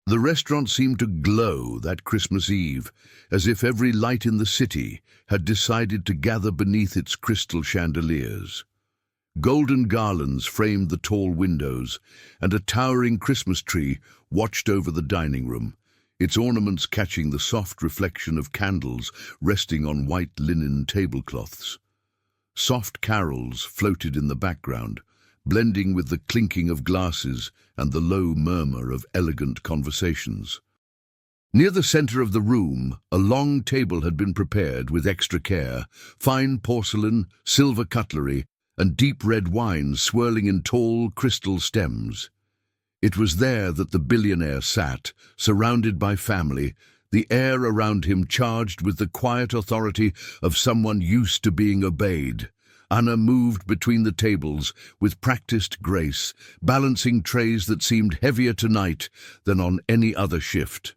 The restaurant seemed to glow that Christmas Eve, as if every light in the city had decided to gather beneath its crystal chandeliers. Golden garlands framed the tall windows, and a towering Christmas tree watched over the dining room, its ornaments catching the soft reflection of candles resting on white linen tablecloths. Soft carols floated in the background, blending with the clinking of glasses and the low murmur of elegant conversations. Near the center of the room, a long table had been prepared with extra care, fine porcelain, silver cutlery, and deep red wine swirling in tall crystal stems. It was there that the billionaire sat, surrounded by family, the air around him charged with the quiet authority of someone used to being obeyed. Anna moved between the tables with practiced grace, balancing trays that seemed heavier tonight than on any other shift.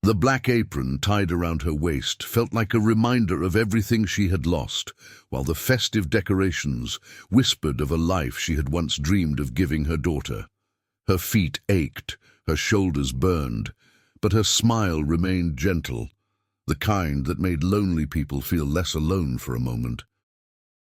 The black apron tied around her waist felt like a reminder of everything she had lost, while the festive decorations whispered of a life she had once dreamed of giving her daughter. Her feet ached, her shoulders burned, but her smile remained gentle, the kind that made lonely people feel less alone for a moment.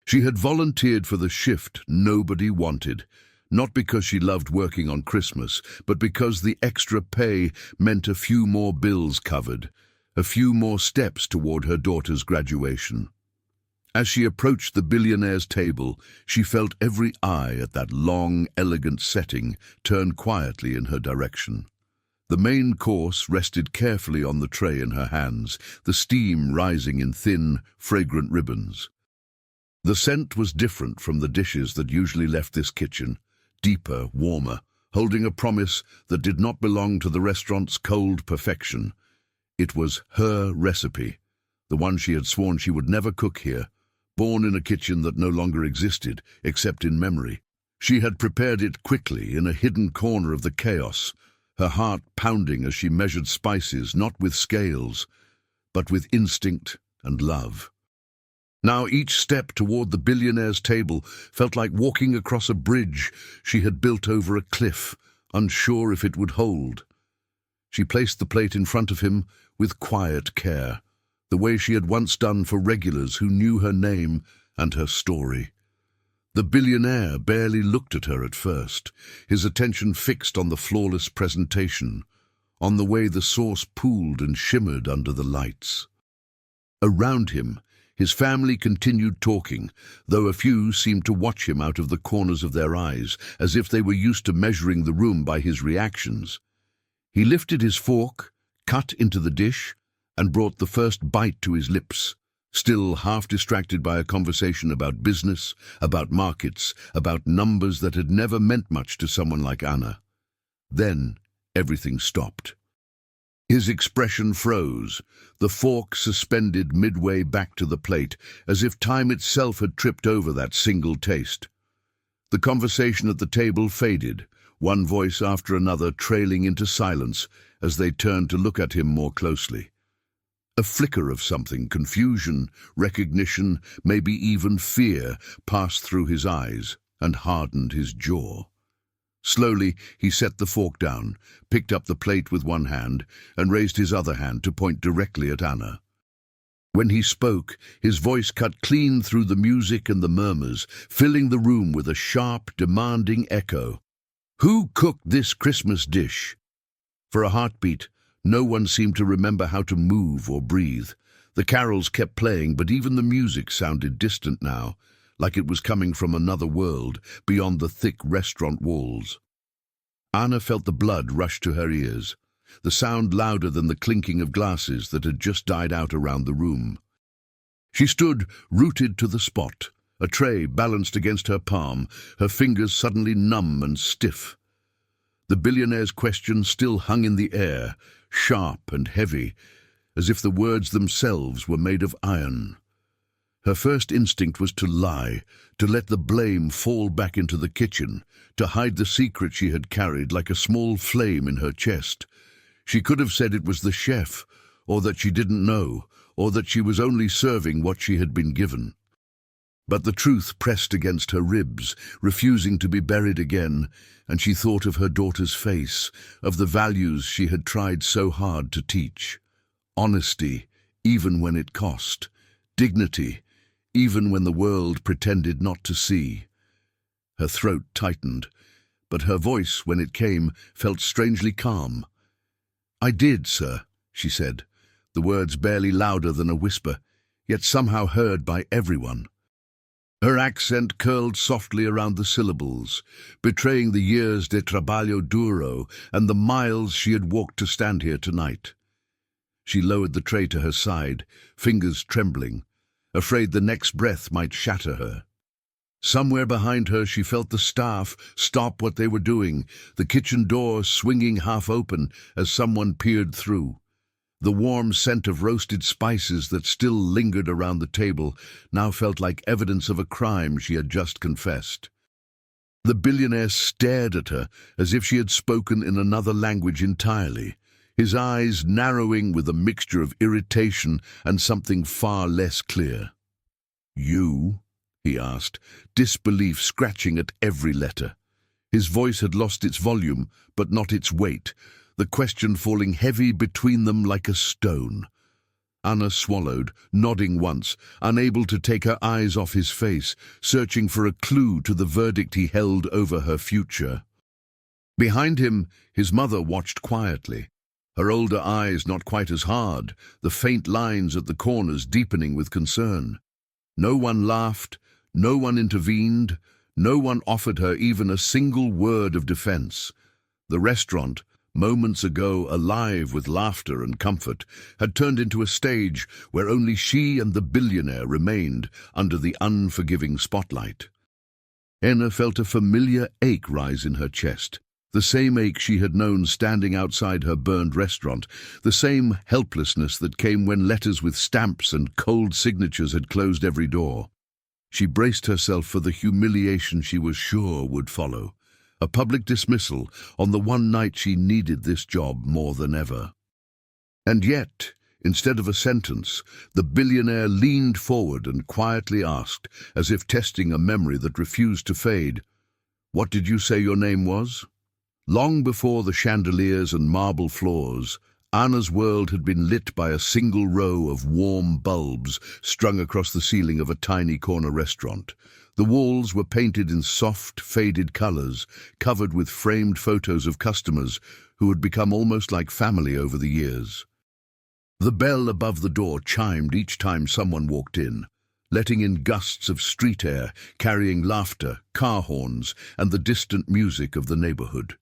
She had volunteered for the shift nobody wanted, not because she loved working on Christmas, but because the extra pay meant a few more bills covered, a few more steps toward her daughter's graduation. As she approached the billionaire's table, she felt every eye at that long, elegant setting turn quietly in her direction. The main course rested carefully on the tray in her hands, the steam rising in thin, fragrant ribbons. The scent was different from the dishes that usually left this kitchen, deeper, warmer, holding a promise that did not belong to the restaurant's cold perfection. It was her recipe, the one she had sworn she would never cook here, born in a kitchen that no longer existed, except in memory. She had prepared it quickly in a hidden corner of the chaos, her heart pounding as she measured spices not with scales, but with instinct and love. Now each step toward the billionaire's table felt like walking across a bridge she had built over a cliff, unsure if it would hold. She placed the plate in front of him with quiet care, the way she had once done for regulars who knew her name and her story. The billionaire barely looked at her at first, his attention fixed on the flawless presentation, on the way the sauce pooled and shimmered under the lights. Around him, his family continued talking, though a few seemed to watch him out of the corners of their eyes, as if they were used to measuring the room by his reactions. He lifted his fork, cut into the dish, and brought the first bite to his lips, still half distracted by a conversation about business, about markets, about numbers that had never meant much to someone like Anna. Then everything stopped. His expression froze, the fork suspended midway back to the plate, as if time itself had tripped over that single taste. The conversation at the table faded, one voice after another trailing into silence as they turned to look at him more closely. A flicker of something, confusion, recognition, maybe even fear, passed through his eyes and hardened his jaw. Slowly, he set the fork down, picked up the plate with one hand, and raised his other hand to point directly at Anna. When he spoke, his voice cut clean through the music and the murmurs, filling the room with a sharp, demanding echo. "Who cooked this Christmas dish?" For a heartbeat, no one seemed to remember how to move or breathe. The carols kept playing, but even the music sounded distant now, like it was coming from another world, beyond the thick restaurant walls. Anna felt the blood rush to her ears, the sound louder than the clinking of glasses that had just died out around the room. She stood rooted to the spot, a tray balanced against her palm, her fingers suddenly numb and stiff. The billionaire's question still hung in the air, sharp and heavy, as if the words themselves were made of iron. Her first instinct was to lie, to let the blame fall back into the kitchen, to hide the secret she had carried like a small flame in her chest. She could have said it was the chef, or that she didn't know, or that she was only serving what she had been given. But the truth pressed against her ribs, refusing to be buried again, and she thought of her daughter's face, of the values she had tried so hard to teach. Honesty, even when it cost. Dignity, even when the world pretended not to see. Her throat tightened, but her voice, when it came, felt strangely calm. "I did, sir," she said, the words barely louder than a whisper, yet somehow heard by everyone. Her accent curled softly around the syllables, betraying the years de trabalho duro and the miles she had walked to stand here tonight. She lowered the tray to her side, fingers trembling, afraid the next breath might shatter her. Somewhere behind her she felt the staff stop what they were doing, the kitchen door swinging half open as someone peered through. The warm scent of roasted spices that still lingered around the table now felt like evidence of a crime she had just confessed. The billionaire stared at her as if she had spoken in another language entirely, his eyes narrowing with a mixture of irritation and something far less clear. "You?" he asked, disbelief scratching at every letter. His voice had lost its volume, but not its weight, the question falling heavy between them like a stone. Anna swallowed, nodding once, unable to take her eyes off his face, searching for a clue to the verdict he held over her future. Behind him, his mother watched quietly, her older eyes not quite as hard, the faint lines at the corners deepening with concern. No one laughed, no one intervened, no one offered her even a single word of defense. The restaurant, moments ago alive with laughter and comfort, had turned into a stage where only she and the billionaire remained under the unforgiving spotlight. Anna felt a familiar ache rise in her chest, the same ache she had known standing outside her burned restaurant, the same helplessness that came when letters with stamps and cold signatures had closed every door. She braced herself for the humiliation she was sure would follow. A public dismissal on the one night she needed this job more than ever. And yet, instead of a sentence, the billionaire leaned forward and quietly asked, as if testing a memory that refused to fade, "What did you say your name was?" Long before the chandeliers and marble floors, Anna's world had been lit by a single row of warm bulbs strung across the ceiling of a tiny corner restaurant. The walls were painted in soft, faded colors, covered with framed photos of customers who had become almost like family over the years. The bell above the door chimed each time someone walked in, letting in gusts of street air, carrying laughter, car horns, and the distant music of the neighborhood.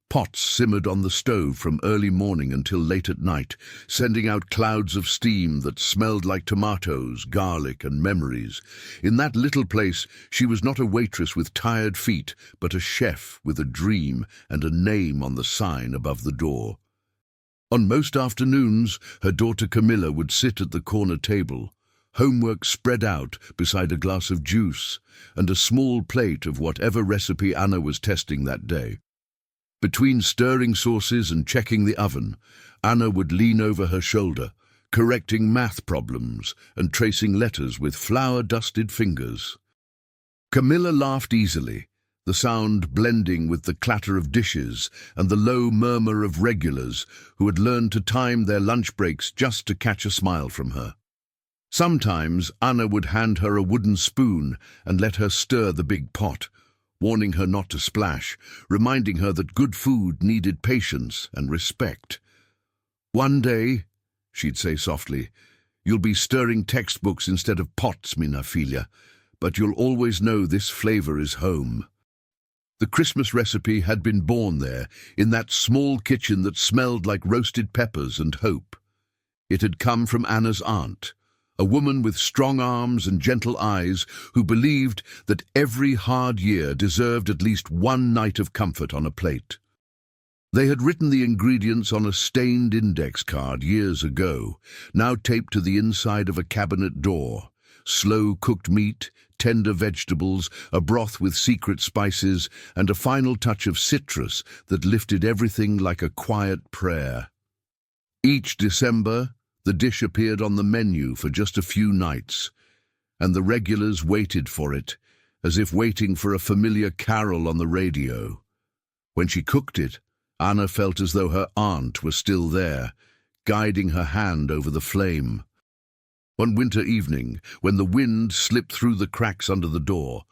Pots simmered on the stove from early morning until late at night, sending out clouds of steam that smelled like tomatoes, garlic, and memories. In that little place, she was not a waitress with tired feet, but a chef with a dream and a name on the sign above the door. On most afternoons, her daughter Camilla would sit at the corner table, homework spread out beside a glass of juice and a small plate of whatever recipe Anna was testing that day. Between stirring sauces and checking the oven, Anna would lean over her shoulder, correcting math problems and tracing letters with flour-dusted fingers. Camilla laughed easily, the sound blending with the clatter of dishes and the low murmur of regulars who had learned to time their lunch breaks just to catch a smile from her. Sometimes Anna would hand her a wooden spoon and let her stir the big pot, warning her not to splash, reminding her that good food needed patience and respect. "One day," she'd say softly, "you'll be stirring textbooks instead of pots, mina figlia, but you'll always know this flavor is home." The Christmas recipe had been born there, in that small kitchen that smelled like roasted peppers and hope. It had come from Anna's aunt, a woman with strong arms and gentle eyes who believed that every hard year deserved at least one night of comfort on a plate. They had written the ingredients on a stained index card years ago, now taped to the inside of a cabinet door. Slow-cooked meat, tender vegetables, a broth with secret spices, and a final touch of citrus that lifted everything like a quiet prayer. Each December, the dish appeared on the menu for just a few nights, and the regulars waited for it, as if waiting for a familiar carol on the radio. When she cooked it, Anna felt as though her aunt was still there, guiding her hand over the flame. One winter evening, when the wind slipped through the cracks under the door,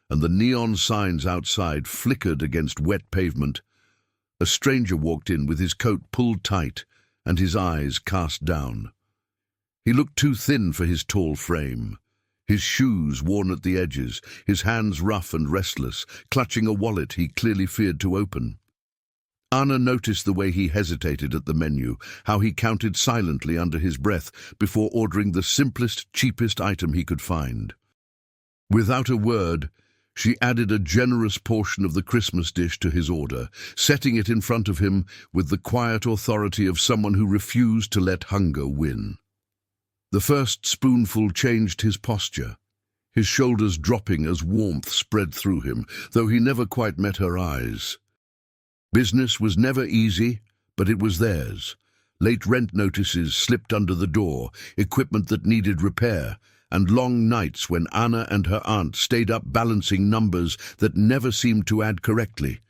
and the neon signs outside flickered against wet pavement, a stranger walked in with his coat pulled tight and his eyes cast down. He looked too thin for his tall frame, his shoes worn at the edges, his hands rough and restless, clutching a wallet he clearly feared to open. Anna noticed the way he hesitated at the menu, how he counted silently under his breath before ordering the simplest, cheapest item he could find. Without a word, she added a generous portion of the Christmas dish to his order, setting it in front of him with the quiet authority of someone who refused to let hunger win. The first spoonful changed his posture, his shoulders dropping as warmth spread through him, though he never quite met her eyes. Business was never easy, but it was theirs. Late rent notices slipped under the door, equipment that needed repair, and long nights when Anna and her aunt stayed up balancing numbers that never seemed to add correctly.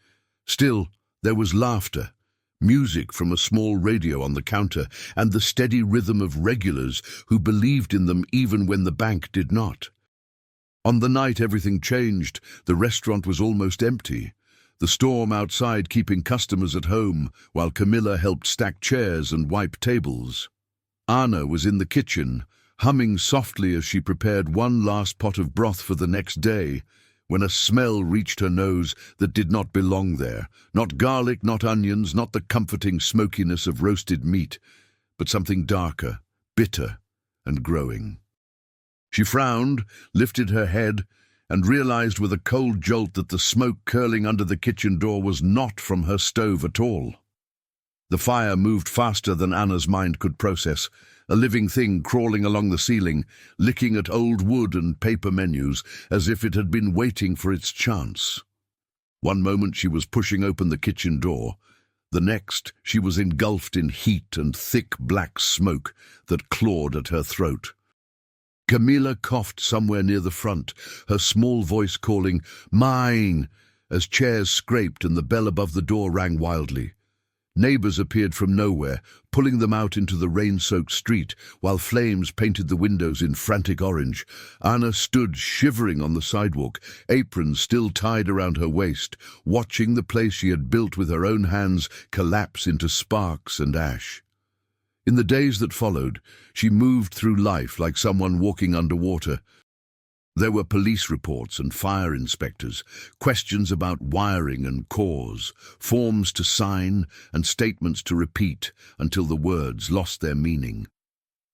Still, there was laughter, music from a small radio on the counter, and the steady rhythm of regulars who believed in them even when the bank did not. On the night everything changed, the restaurant was almost empty. The storm outside keeping customers at home, while Camilla helped stack chairs and wipe tables. Anna was in the kitchen, humming softly as she prepared one last pot of broth for the next day, when a smell reached her nose that did not belong there. Not garlic, not onions, not the comforting smokiness of roasted meat, but something darker, bitter, and growing. She frowned, lifted her head, and realized with a cold jolt that the smoke curling under the kitchen door was not from her stove at all. The fire moved faster than Anna's mind could process, a living thing crawling along the ceiling, licking at old wood and paper menus as if it had been waiting for its chance. One moment she was pushing open the kitchen door, the next she was engulfed in heat and thick black smoke that clawed at her throat. Camilla coughed somewhere near the front, her small voice calling, "Mine!" as chairs scraped and the bell above the door rang wildly. Neighbors appeared from nowhere, pulling them out into the rain-soaked street, while flames painted the windows in frantic orange. Anna stood shivering on the sidewalk, apron still tied around her waist, watching the place she had built with her own hands collapse into sparks and ash. In the days that followed, she moved through life like someone walking underwater. There were police reports and fire inspectors, questions about wiring and cause, forms to sign and statements to repeat until the words lost their meaning.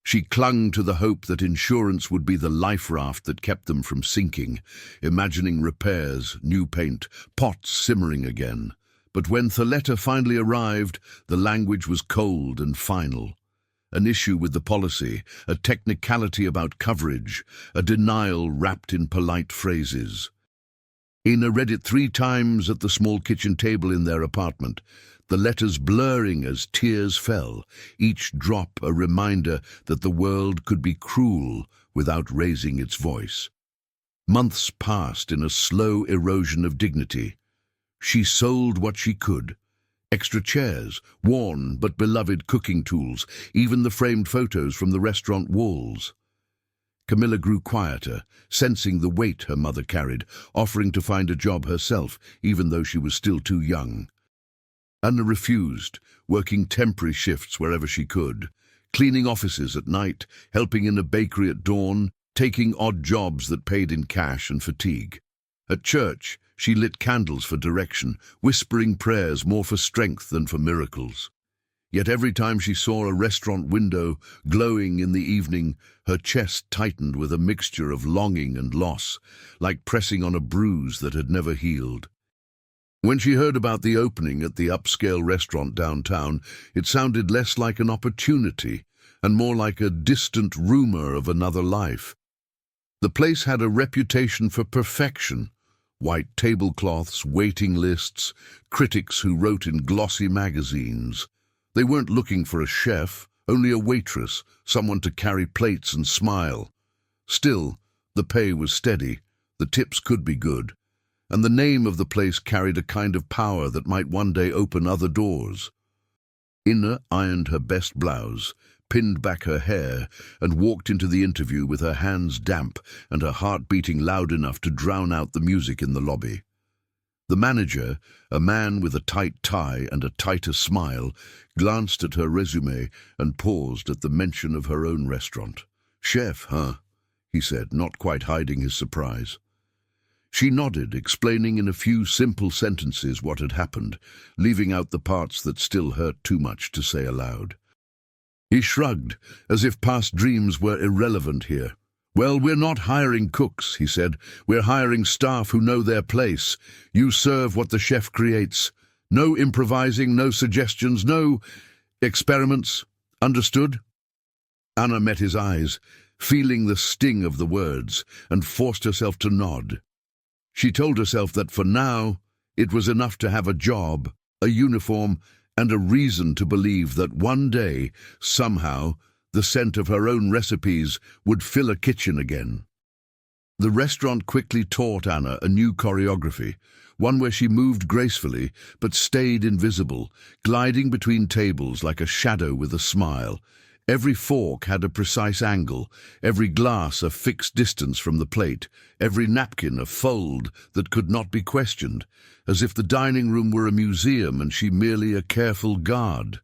She clung to the hope that insurance would be the life raft that kept them from sinking, imagining repairs, new paint, pots simmering again. But when the letter finally arrived, the language was cold and final. An issue with the policy, a technicality about coverage, a denial wrapped in polite phrases. Ina read it 3 times at the small kitchen table in their apartment, the letters blurring as tears fell, each drop a reminder that the world could be cruel without raising its voice. Months passed in a slow erosion of dignity. She sold what she could. Extra chairs, worn but beloved cooking tools, even the framed photos from the restaurant walls. Camilla grew quieter, sensing the weight her mother carried, offering to find a job herself, even though she was still too young. Anna refused, working temporary shifts wherever she could, cleaning offices at night, helping in a bakery at dawn, taking odd jobs that paid in cash and fatigue. At church, she lit candles for direction, whispering prayers more for strength than for miracles. Yet every time she saw a restaurant window glowing in the evening, her chest tightened with a mixture of longing and loss, like pressing on a bruise that had never healed. When she heard about the opening at the upscale restaurant downtown, it sounded less like an opportunity and more like a distant rumor of another life. The place had a reputation for perfection. White tablecloths, waiting lists, critics who wrote in glossy magazines. They weren't looking for a chef, only a waitress, someone to carry plates and smile. Still, The pay was steady, the tips could be good, and the name of the place carried a kind of power that might one day open other doors. Anna ironed her best blouse, pinned back her hair, and walked into the interview with her hands damp and her heart beating loud enough to drown out the music in the lobby. The manager, a man with a tight tie and a tighter smile, glanced at her resume and paused at the mention of her own restaurant. "Chef, huh?" he said, not quite hiding his surprise. She nodded, explaining in a few simple sentences what had happened, leaving out the parts that still hurt too much to say aloud. He shrugged, as if past dreams were irrelevant here. "Well, we're not hiring cooks," he said. "We're hiring staff who know their place. You serve what the chef creates. No improvising, no suggestions, no experiments. Understood?" Anna met his eyes, feeling the sting of the words, and forced herself to nod. She told herself that for now, it was enough to have a job, a uniform, and a reason to believe that one day, somehow, the scent of her own recipes would fill a kitchen again. The restaurant quickly taught Anna a new choreography, one where she moved gracefully but stayed invisible, gliding between tables like a shadow with a smile. Every fork had a precise angle, every glass a fixed distance from the plate, every napkin a fold that could not be questioned, as if the dining room were a museum and she merely a careful guard.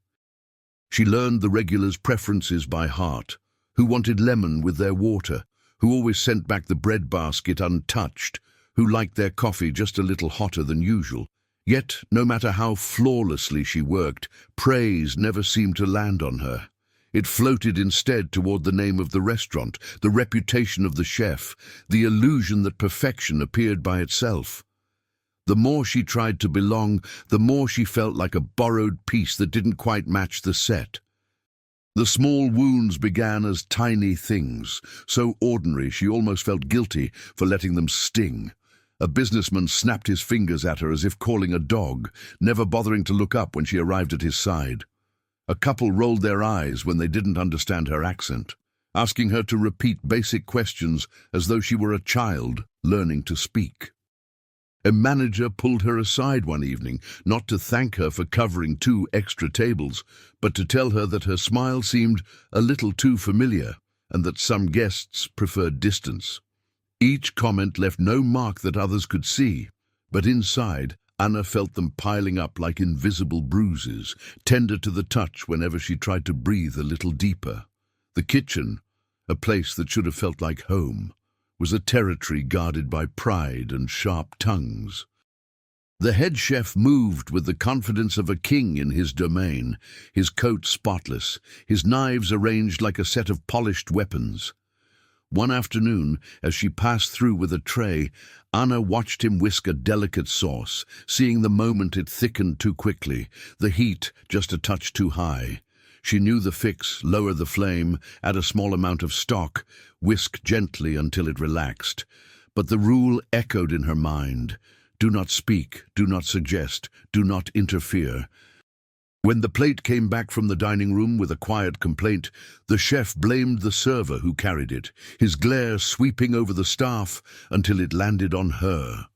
She learned the regulars' preferences by heart, who wanted lemon with their water, who always sent back the bread basket untouched, who liked their coffee just a little hotter than usual. Yet, no matter how flawlessly she worked, praise never seemed to land on her. It floated instead toward the name of the restaurant, the reputation of the chef, the illusion that perfection appeared by itself. The more she tried to belong, the more she felt like a borrowed piece that didn't quite match the set. The small wounds began as tiny things, so ordinary she almost felt guilty for letting them sting. A businessman snapped his fingers at her as if calling a dog, never bothering to look up when she arrived at his side. A couple rolled their eyes when they didn't understand her accent, asking her to repeat basic questions as though she were a child learning to speak. A manager pulled her aside one evening, not to thank her for covering 2 extra tables, but to tell her that her smile seemed a little too familiar and that some guests preferred distance. Each comment left no mark that others could see, but inside, Anna felt them piling up like invisible bruises, tender to the touch whenever she tried to breathe a little deeper. The kitchen, a place that should have felt like home, was a territory guarded by pride and sharp tongues. The head chef moved with the confidence of a king in his domain, his coat spotless, his knives arranged like a set of polished weapons. One afternoon, as she passed through with a tray, Anna watched him whisk a delicate sauce, seeing the moment it thickened too quickly, the heat just a touch too high. She knew the fix: lower the flame, add a small amount of stock, whisk gently until it relaxed. But the rule echoed in her mind: do not speak, do not suggest, do not interfere. When the plate came back from the dining room with a quiet complaint, the chef blamed the server who carried it, his glare sweeping over the staff until it landed on her.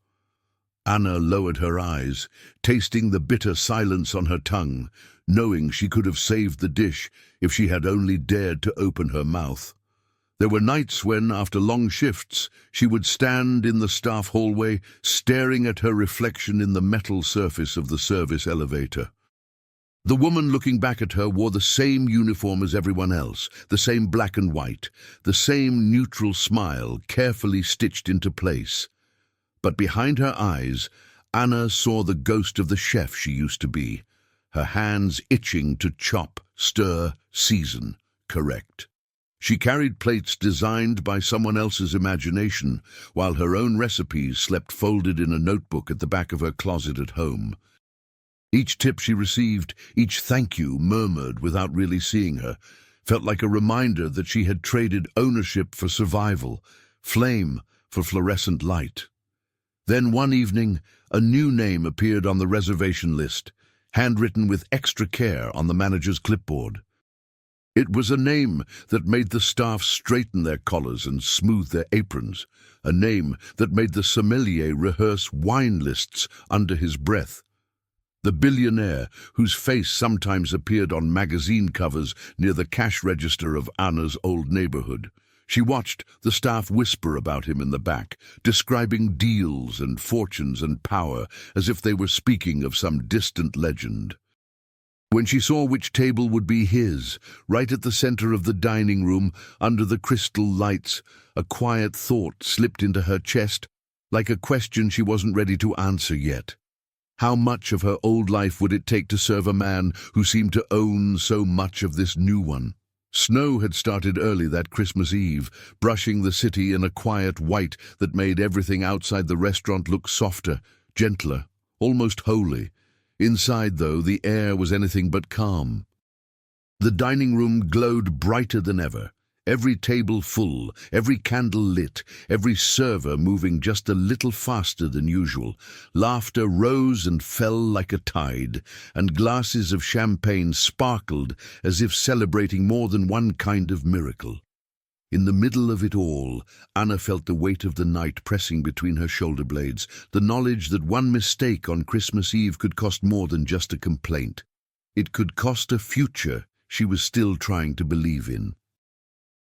Anna lowered her eyes, tasting the bitter silence on her tongue, knowing she could have saved the dish if she had only dared to open her mouth. There were nights when, after long shifts, she would stand in the staff hallway, staring at her reflection in the metal surface of the service elevator. The woman looking back at her wore the same uniform as everyone else, the same black and white, the same neutral smile carefully stitched into place. But behind her eyes, Anna saw the ghost of the chef she used to be, her hands itching to chop, stir, season, correct. She carried plates designed by someone else's imagination, while her own recipes slept folded in a notebook at the back of her closet at home. Each tip she received, each thank you murmured without really seeing her, felt like a reminder that she had traded ownership for survival, flame for fluorescent light. Then one evening, a new name appeared on the reservation list, handwritten with extra care on the manager's clipboard. It was a name that made the staff straighten their collars and smooth their aprons, a name that made the sommelier rehearse wine lists under his breath. The billionaire, whose face sometimes appeared on magazine covers near the cash register of Anna's old neighborhood. She watched the staff whisper about him in the back, describing deals and fortunes and power as if they were speaking of some distant legend. When she saw which table would be his, right at the center of the dining room, under the crystal lights, a quiet thought slipped into her chest, like a question she wasn't ready to answer yet. How much of her old life would it take to serve a man who seemed to own so much of this new one? Snow had started early that Christmas Eve, brushing the city in a quiet white that made everything outside the restaurant look softer, gentler, almost holy. Inside, though, the air was anything but calm. The dining room glowed brighter than ever, every table full, every candle lit, every server moving just a little faster than usual. Laughter rose and fell like a tide, and glasses of champagne sparkled as if celebrating more than one kind of miracle. In the middle of it all, Anna felt the weight of the night pressing between her shoulder blades, the knowledge that one mistake on Christmas Eve could cost more than just a complaint. It could cost a future she was still trying to believe in.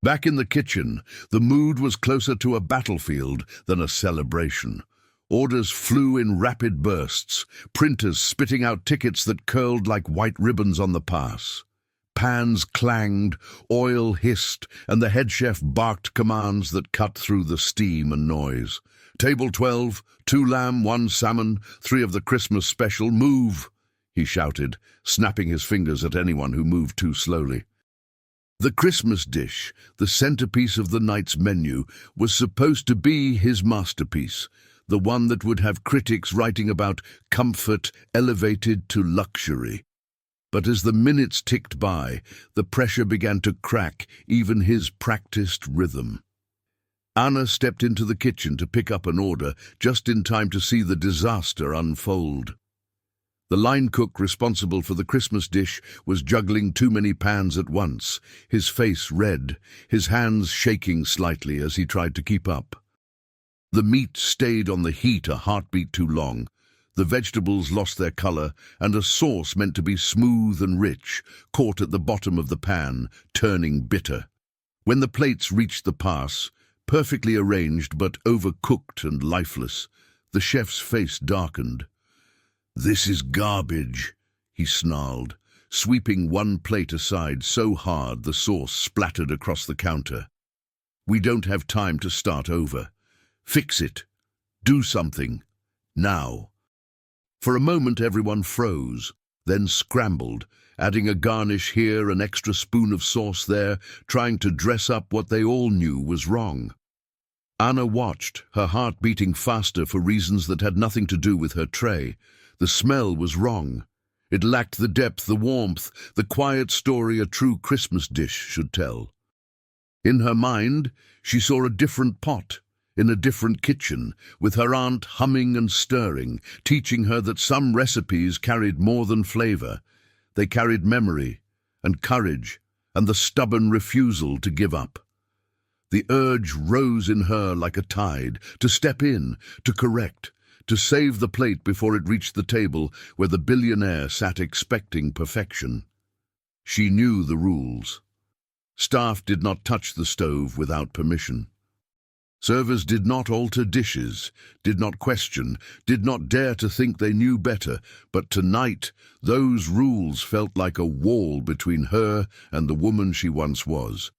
Back in the kitchen, the mood was closer to a battlefield than a celebration. Orders flew in rapid bursts, printers spitting out tickets that curled like white ribbons on the pass. Pans clanged, oil hissed, and the head chef barked commands that cut through the steam and noise. "Table 12, 2 lamb, 1 salmon, 3 of the Christmas special, move!" he shouted, snapping his fingers at anyone who moved too slowly. The Christmas dish, the centerpiece of the night's menu, was supposed to be his masterpiece, the one that would have critics writing about comfort elevated to luxury. But as the minutes ticked by, the pressure began to crack even his practiced rhythm. Anna stepped into the kitchen to pick up an order just in time to see the disaster unfold. The line cook responsible for the Christmas dish was juggling too many pans at once, his face red, his hands shaking slightly as he tried to keep up. The meat stayed on the heat a heartbeat too long. The vegetables lost their color, and a sauce meant to be smooth and rich caught at the bottom of the pan, turning bitter. When the plates reached the pass, perfectly arranged but overcooked and lifeless, the chef's face darkened. "This is garbage," he snarled, sweeping one plate aside so hard the sauce splattered across the counter. "We don't have time to start over. Fix it. Do something. Now." For a moment everyone froze, then scrambled, adding a garnish here, an extra spoon of sauce there, trying to dress up what they all knew was wrong. Anna watched, her heart beating faster for reasons that had nothing to do with her tray. The smell was wrong. It lacked the depth, the warmth, the quiet story a true Christmas dish should tell. In her mind, she saw a different pot, in a different kitchen, with her aunt humming and stirring, teaching her that some recipes carried more than flavor. They carried memory and courage and the stubborn refusal to give up. The urge rose in her like a tide, to step in, to correct, to save the plate before it reached the table where the billionaire sat expecting perfection. She knew the rules. Staff did not touch the stove without permission. Servers did not alter dishes, did not question, did not dare to think they knew better, but tonight those rules felt like a wall between her and the woman she once was.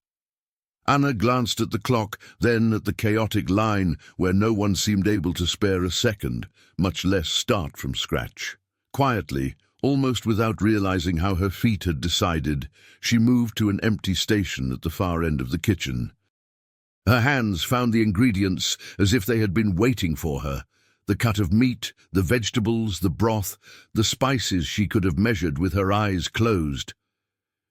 Anna glanced at the clock, then at the chaotic line where no one seemed able to spare a second, much less start from scratch. Quietly, almost without realizing how her feet had decided, she moved to an empty station at the far end of the kitchen. Her hands found the ingredients as if they had been waiting for her. The cut of meat, the vegetables, the broth, the spices she could have measured with her eyes closed.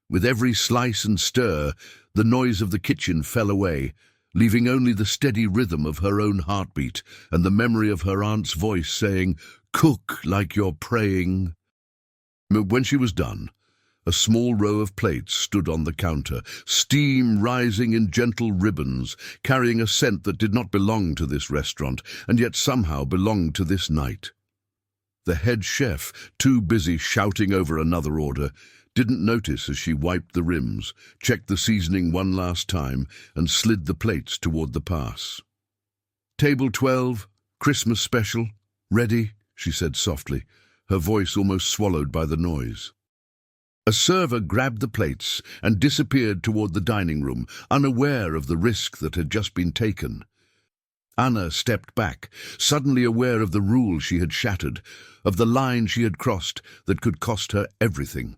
With every slice and stir, the noise of the kitchen fell away, leaving only the steady rhythm of her own heartbeat and the memory of her aunt's voice saying, "Cook like you're praying." When she was done, A small row of plates stood on the counter, steam rising in gentle ribbons, carrying a scent that did not belong to this restaurant, and yet somehow belonged to this night. The head chef, too busy shouting over another order, didn't notice as she wiped the rims, checked the seasoning one last time, and slid the plates toward the pass. "Table 12, Christmas special, ready," she said softly, her voice almost swallowed by the noise. A server grabbed the plates and disappeared toward the dining room, unaware of the risk that had just been taken. Anna stepped back, suddenly aware of the rule she had shattered, of the line she had crossed that could cost her everything.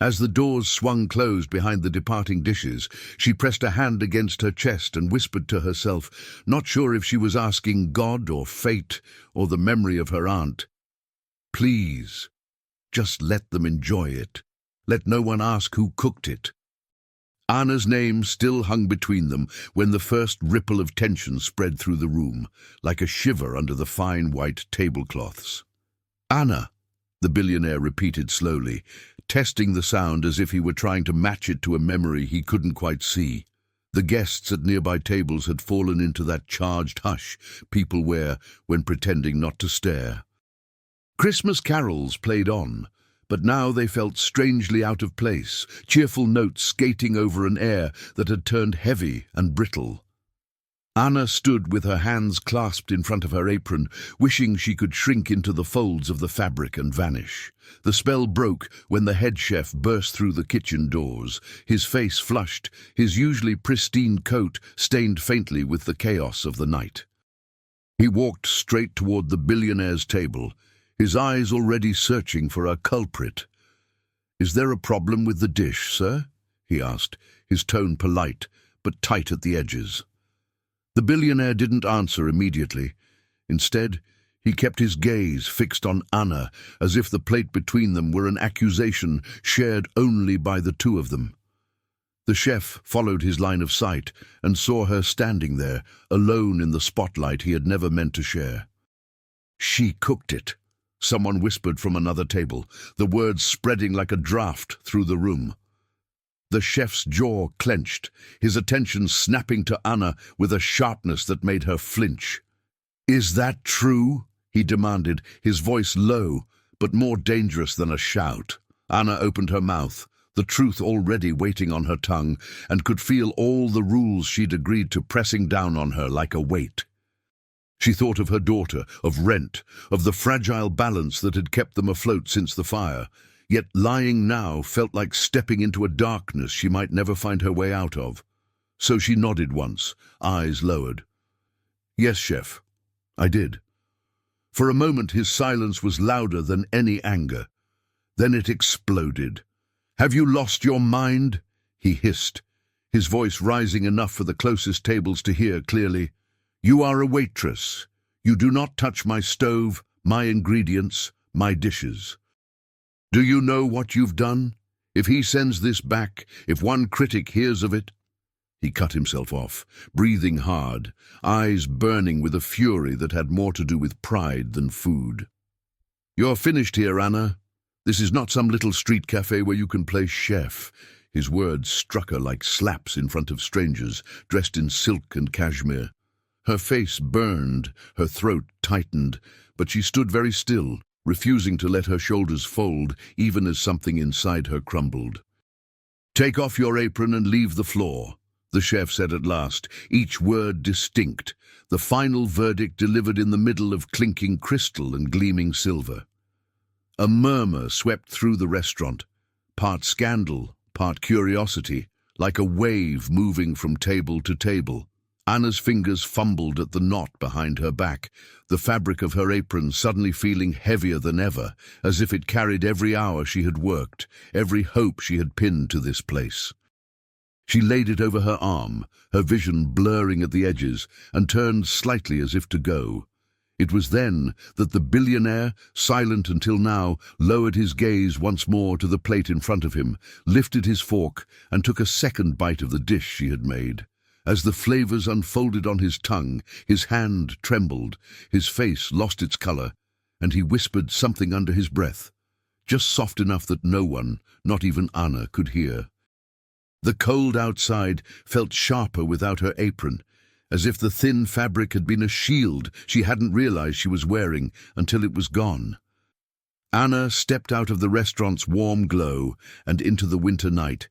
As the doors swung closed behind the departing dishes, she pressed a hand against her chest and whispered to herself, not sure if she was asking God or fate or the memory of her aunt, "Please, just let them enjoy it. Let no one ask who cooked it." Anna's name still hung between them when the first ripple of tension spread through the room, like a shiver under the fine white tablecloths. "Anna," the billionaire repeated slowly, testing the sound as if he were trying to match it to a memory he couldn't quite see. The guests at nearby tables had fallen into that charged hush people wear when pretending not to stare. Christmas carols played on, but now they felt strangely out of place, cheerful notes skating over an air that had turned heavy and brittle. Anna stood with her hands clasped in front of her apron, wishing she could shrink into the folds of the fabric and vanish. The spell broke when the head chef burst through the kitchen doors, his face flushed, his usually pristine coat stained faintly with the chaos of the night. He walked straight toward the billionaire's table, his eyes already searching for a culprit. "Is there a problem with the dish, sir?" he asked, his tone polite, but tight at the edges. The billionaire didn't answer immediately. Instead, he kept his gaze fixed on Anna, as if the plate between them were an accusation shared only by the two of them. The chef followed his line of sight and saw her standing there, alone in the spotlight he had never meant to share. "She cooked it," someone whispered from another table, the words spreading like a draft through the room. The chef's jaw clenched, his attention snapping to Anna with a sharpness that made her flinch. "Is that true?" he demanded, his voice low, but more dangerous than a shout. Anna opened her mouth, the truth already waiting on her tongue, and could feel all the rules she'd agreed to pressing down on her like a weight. She thought of her daughter, of rent, of the fragile balance that had kept them afloat since the fire, yet lying now felt like stepping into a darkness she might never find her way out of. So she nodded once, eyes lowered. "Yes, chef, I did." For a moment his silence was louder than any anger. Then it exploded. "Have you lost your mind?" he hissed, his voice rising enough for the closest tables to hear clearly. "You are a waitress. You do not touch my stove, my ingredients, my dishes. Do you know what you've done? If he sends this back, if one critic hears of it—" He cut himself off, breathing hard, eyes burning with a fury that had more to do with pride than food. "You're finished here, Anna. This is not some little street cafe where you can play chef." His words struck her like slaps in front of strangers, dressed in silk and cashmere. Her face burned, her throat tightened, but she stood very still, refusing to let her shoulders fold, even as something inside her crumbled. "Take off your apron and leave the floor," the chef said at last, each word distinct, the final verdict delivered in the middle of clinking crystal and gleaming silver. A murmur swept through the restaurant, part scandal, part curiosity, like a wave moving from table to table. Anna's fingers fumbled at the knot behind her back, the fabric of her apron suddenly feeling heavier than ever, as if it carried every hour she had worked, every hope she had pinned to this place. She laid it over her arm, her vision blurring at the edges, and turned slightly as if to go. It was then that the billionaire, silent until now, lowered his gaze once more to the plate in front of him, lifted his fork, and took a second bite of the dish she had made. As the flavors unfolded on his tongue, his hand trembled, his face lost its color, and he whispered something under his breath. just soft enough that no one, not even Anna, could hear. The cold outside felt sharper without her apron, as if the thin fabric had been a shield she hadn't realized she was wearing until it was gone. Anna stepped out of the restaurant's warm glow and into the winter night,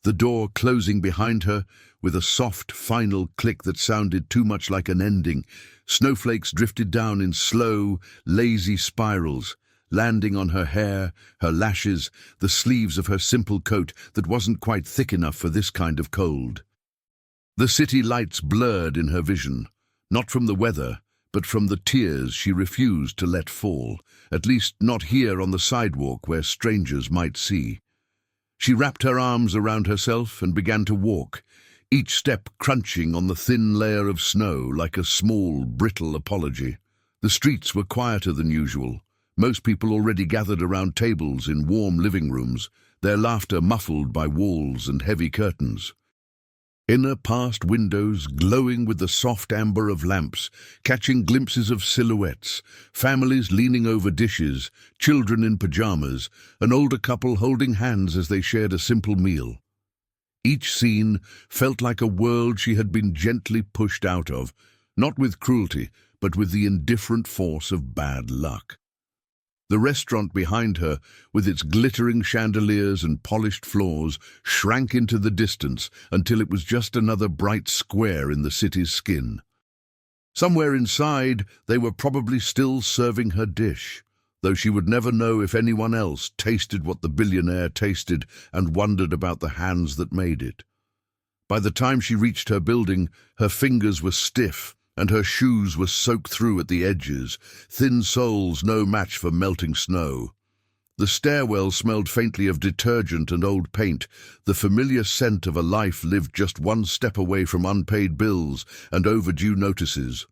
the door closing behind her with a soft, final click that sounded too much like an ending. Snowflakes drifted down in slow, lazy spirals, landing on her hair, her lashes, the sleeves of her simple coat that wasn't quite thick enough for this kind of cold. The city lights blurred in her vision, not from the weather, but from the tears she refused to let fall, at least not here on the sidewalk where strangers might see. She wrapped her arms around herself and began to walk, each step crunching on the thin layer of snow like a small, brittle apology. The streets were quieter than usual. Most people already gathered around tables in warm living rooms, their laughter muffled by walls and heavy curtains. Inner past windows glowing with the soft amber of lamps, catching glimpses of silhouettes, families leaning over dishes, children in pajamas, an older couple holding hands as they shared a simple meal. Each scene felt like a world she had been gently pushed out of, not with cruelty, but with the indifferent force of bad luck. The restaurant behind her, with its glittering chandeliers and polished floors, shrank into the distance until it was just another bright square in the city's skin. Somewhere inside, they were probably still serving her dish, though she would never know if anyone else tasted what the billionaire tasted and wondered about the hands that made it. By the time she reached her building, her fingers were stiff, and her shoes were soaked through at the edges, thin soles no match for melting snow. The stairwell smelled faintly of detergent and old paint, the familiar scent of a life lived just one step away from unpaid bills and overdue notices.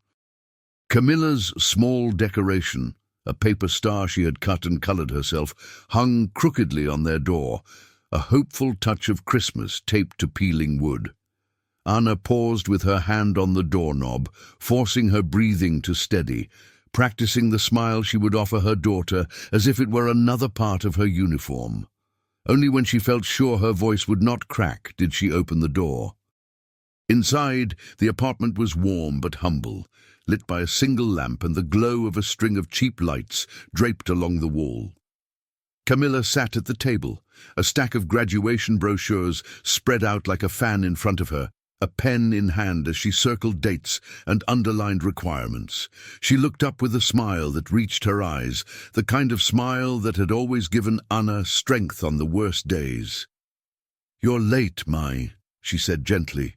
Camilla's small decoration, a paper star she had cut and colored herself, hung crookedly on their door, a hopeful touch of Christmas taped to peeling wood. Anna paused with her hand on the doorknob, forcing her breathing to steady, practicing the smile she would offer her daughter as if it were another part of her uniform. Only when she felt sure her voice would not crack did she open the door. Inside, the apartment was warm but humble, lit by a single lamp and the glow of a string of cheap lights draped along the wall. Camilla sat at the table, a stack of graduation brochures spread out like a fan in front of her, a pen in hand as she circled dates and underlined requirements. She looked up with a smile that reached her eyes, the kind of smile that had always given Anna strength on the worst days. "You're late, Mai," she said gently.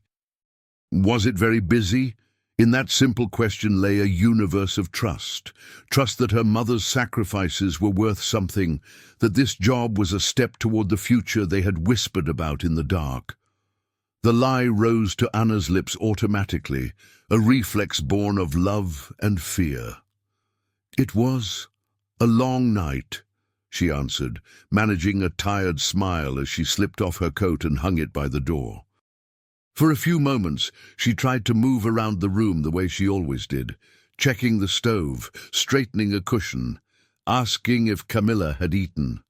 Was it very busy? In that simple question lay a universe of trust. Trust that her mother's sacrifices were worth something, that this job was a step toward the future they had whispered about in the dark. The lie rose to Anna's lips automatically, a reflex born of love and fear. "It was a long night," she answered, managing a tired smile as she slipped off her coat and hung it by the door. For a few moments, she tried to move around the room the way she always did, checking the stove, straightening a cushion, asking if Camilla had eaten.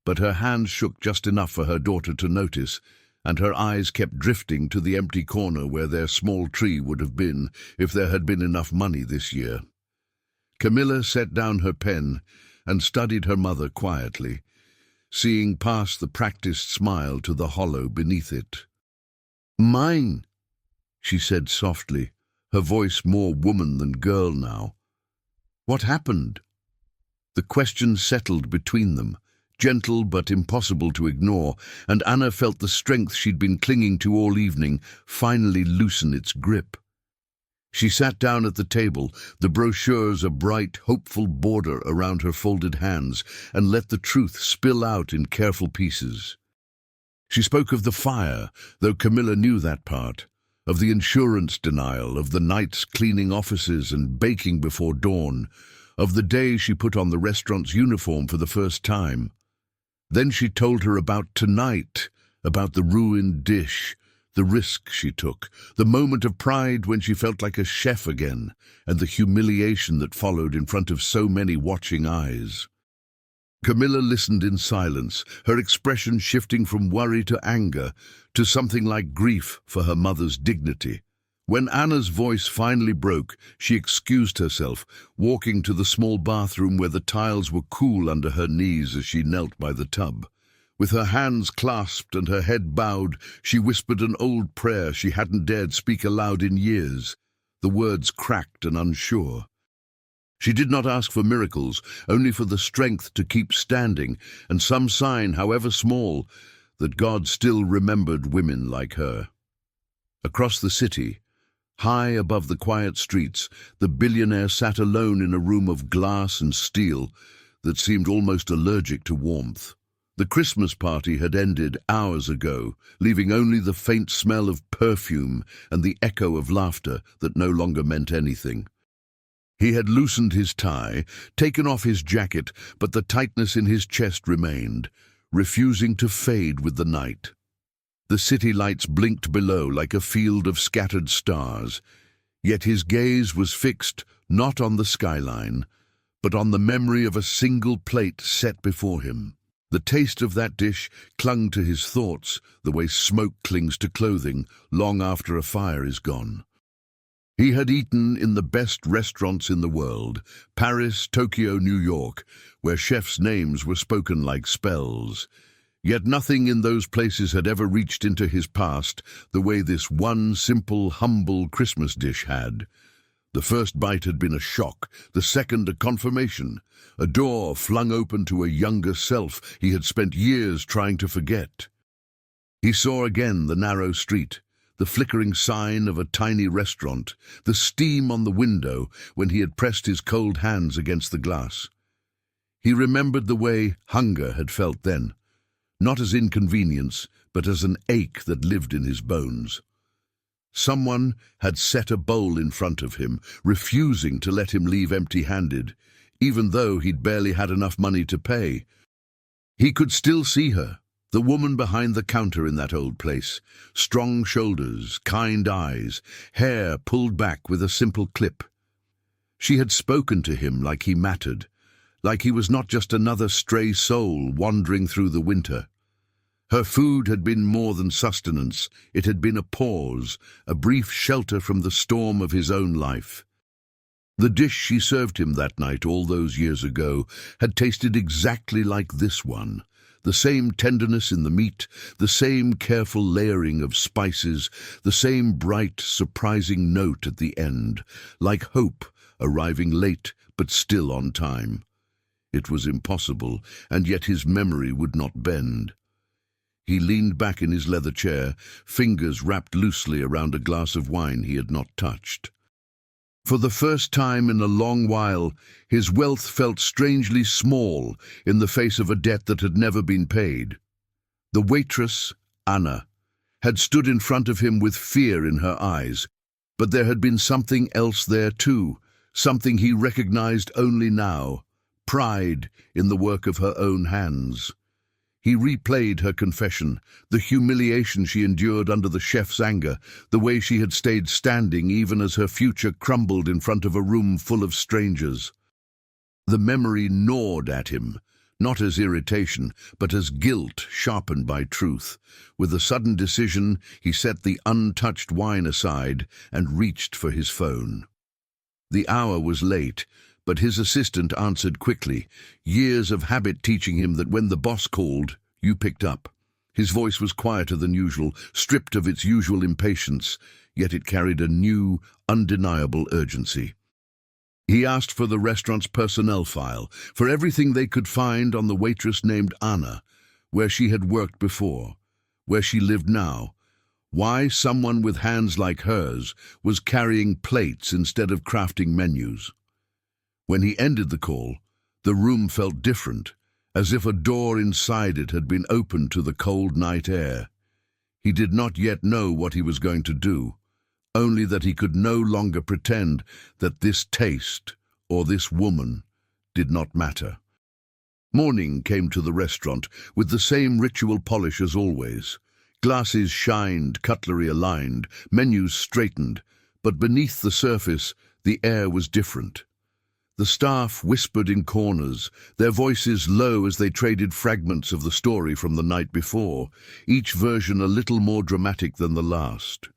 But her hands shook just enough for her daughter to notice, and her eyes kept drifting to the empty corner where their small tree would have been if there had been enough money this year. Camilla set down her pen and studied her mother quietly, seeing past the practiced smile to the hollow beneath it. "Mine," she said softly, her voice more woman than girl now. "What happened?" The question settled between them, gentle but impossible to ignore, and Anna felt the strength she'd been clinging to all evening finally loosen its grip. She sat down at the table, the brochures a bright, hopeful border around her folded hands, and let the truth spill out in careful pieces. She spoke of the fire, though Camilla knew that part, of the insurance denial, of the nights cleaning offices and baking before dawn, of the day she put on the restaurant's uniform for the first time. Then she told her about tonight, about the ruined dish, the risk she took, the moment of pride when she felt like a chef again, and the humiliation that followed in front of so many watching eyes. Camilla listened in silence, her expression shifting from worry to anger to something like grief for her mother's dignity. When Anna's voice finally broke, she excused herself, walking to the small bathroom where the tiles were cool under her knees as she knelt by the tub. With her hands clasped and her head bowed, she whispered an old prayer she hadn't dared speak aloud in years, the words cracked and unsure. She did not ask for miracles, only for the strength to keep standing, and some sign, however small, that God still remembered women like her. Across the city, high above the quiet streets, the billionaire sat alone in a room of glass and steel that seemed almost allergic to warmth. The Christmas party had ended hours ago, leaving only the faint smell of perfume and the echo of laughter that no longer meant anything. He had loosened his tie, taken off his jacket, but the tightness in his chest remained, refusing to fade with the night. The city lights blinked below like a field of scattered stars, yet his gaze was fixed not on the skyline, but on the memory of a single plate set before him. The taste of that dish clung to his thoughts, the way smoke clings to clothing long after a fire is gone. He had eaten in the best restaurants in the world, Paris, Tokyo, New York, where chefs' names were spoken like spells. Yet nothing in those places had ever reached into his past the way this one simple, humble Christmas dish had. The first bite had been a shock, the second a confirmation, a door flung open to a younger self he had spent years trying to forget. He saw again the narrow street, the flickering sign of a tiny restaurant, the steam on the window when he had pressed his cold hands against the glass. He remembered the way hunger had felt then, not as inconvenience, but as an ache that lived in his bones. Someone had set a bowl in front of him, refusing to let him leave empty-handed, even though he'd barely had enough money to pay. He could still see her, the woman behind the counter in that old place, strong shoulders, kind eyes, hair pulled back with a simple clip. She had spoken to him like he mattered, like he was not just another stray soul wandering through the winter. Her food had been more than sustenance, it had been a pause, a brief shelter from the storm of his own life. The dish she served him that night all those years ago had tasted exactly like this one. The same tenderness in the meat, the same careful layering of spices, the same bright, surprising note at the end, like hope arriving late but still on time. It was impossible, and yet his memory would not bend. He leaned back in his leather chair, fingers wrapped loosely around a glass of wine he had not touched. For the first time in a long while, his wealth felt strangely small in the face of a debt that had never been paid. The waitress, Anna, had stood in front of him with fear in her eyes, but there had been something else there too, something he recognized only now, pride in the work of her own hands. He replayed her confession, the humiliation she endured under the chef's anger, the way she had stayed standing even as her future crumbled in front of a room full of strangers. The memory gnawed at him, not as irritation, but as guilt sharpened by truth. With a sudden decision, he set the untouched wine aside and reached for his phone. The hour was late, but his assistant answered quickly, years of habit teaching him that when the boss called, you picked up. His voice was quieter than usual, stripped of its usual impatience, yet it carried a new, undeniable urgency. He asked for the restaurant's personnel file, for everything they could find on the waitress named Anna, where she had worked before, where she lived now, why someone with hands like hers was carrying plates instead of crafting menus. When he ended the call, the room felt different, as if a door inside it had been opened to the cold night air. He did not yet know what he was going to do, only that he could no longer pretend that this taste or this woman did not matter. Morning came to the restaurant with the same ritual polish as always. Glasses shined, cutlery aligned, menus straightened, but beneath the surface, the air was different. The staff whispered in corners, their voices low as they traded fragments of the story from the night before, each version a little more dramatic than the last.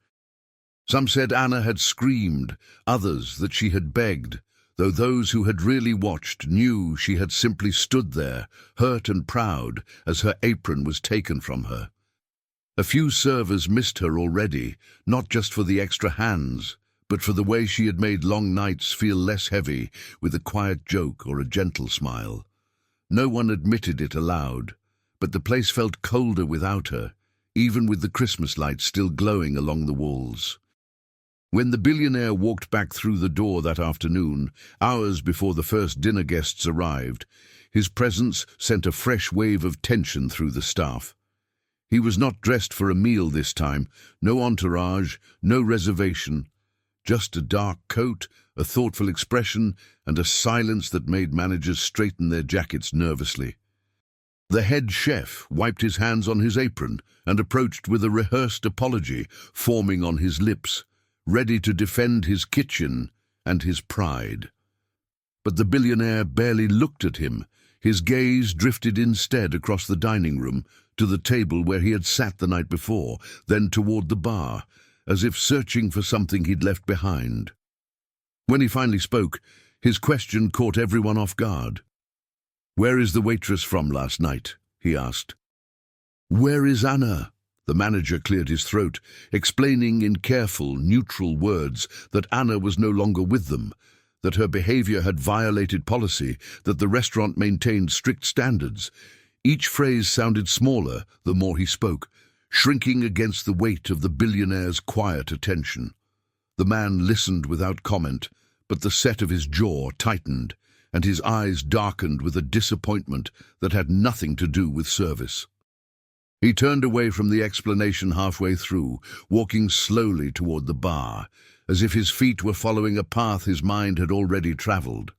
Some said Anna had screamed, others that she had begged, though those who had really watched knew she had simply stood there, hurt and proud, as her apron was taken from her. A few servers missed her already, not just for the extra hands, but for the way she had made long nights feel less heavy with a quiet joke or a gentle smile. No one admitted it aloud, but the place felt colder without her, even with the Christmas lights still glowing along the walls. When the billionaire walked back through the door that afternoon, hours before the first dinner guests arrived, his presence sent a fresh wave of tension through the staff. He was not dressed for a meal this time, no entourage, no reservation, just a dark coat, a thoughtful expression, and a silence that made managers straighten their jackets nervously. The head chef wiped his hands on his apron and approached with a rehearsed apology forming on his lips, ready to defend his kitchen and his pride. But the billionaire barely looked at him. His gaze drifted instead across the dining room to the table where he had sat the night before, then toward the bar, as if searching for something he'd left behind. When he finally spoke, his question caught everyone off guard. "Where is the waitress from last night?" he asked. "Where is Anna?" The manager cleared his throat, explaining in careful, neutral words that Anna was no longer with them, that her behavior had violated policy, that the restaurant maintained strict standards. Each phrase sounded smaller the more he spoke, shrinking against the weight of the billionaire's quiet attention. The man listened without comment, but the set of his jaw tightened, and his eyes darkened with a disappointment that had nothing to do with service. He turned away from the explanation halfway through, walking slowly toward the bar, as if his feet were following a path his mind had already traveled.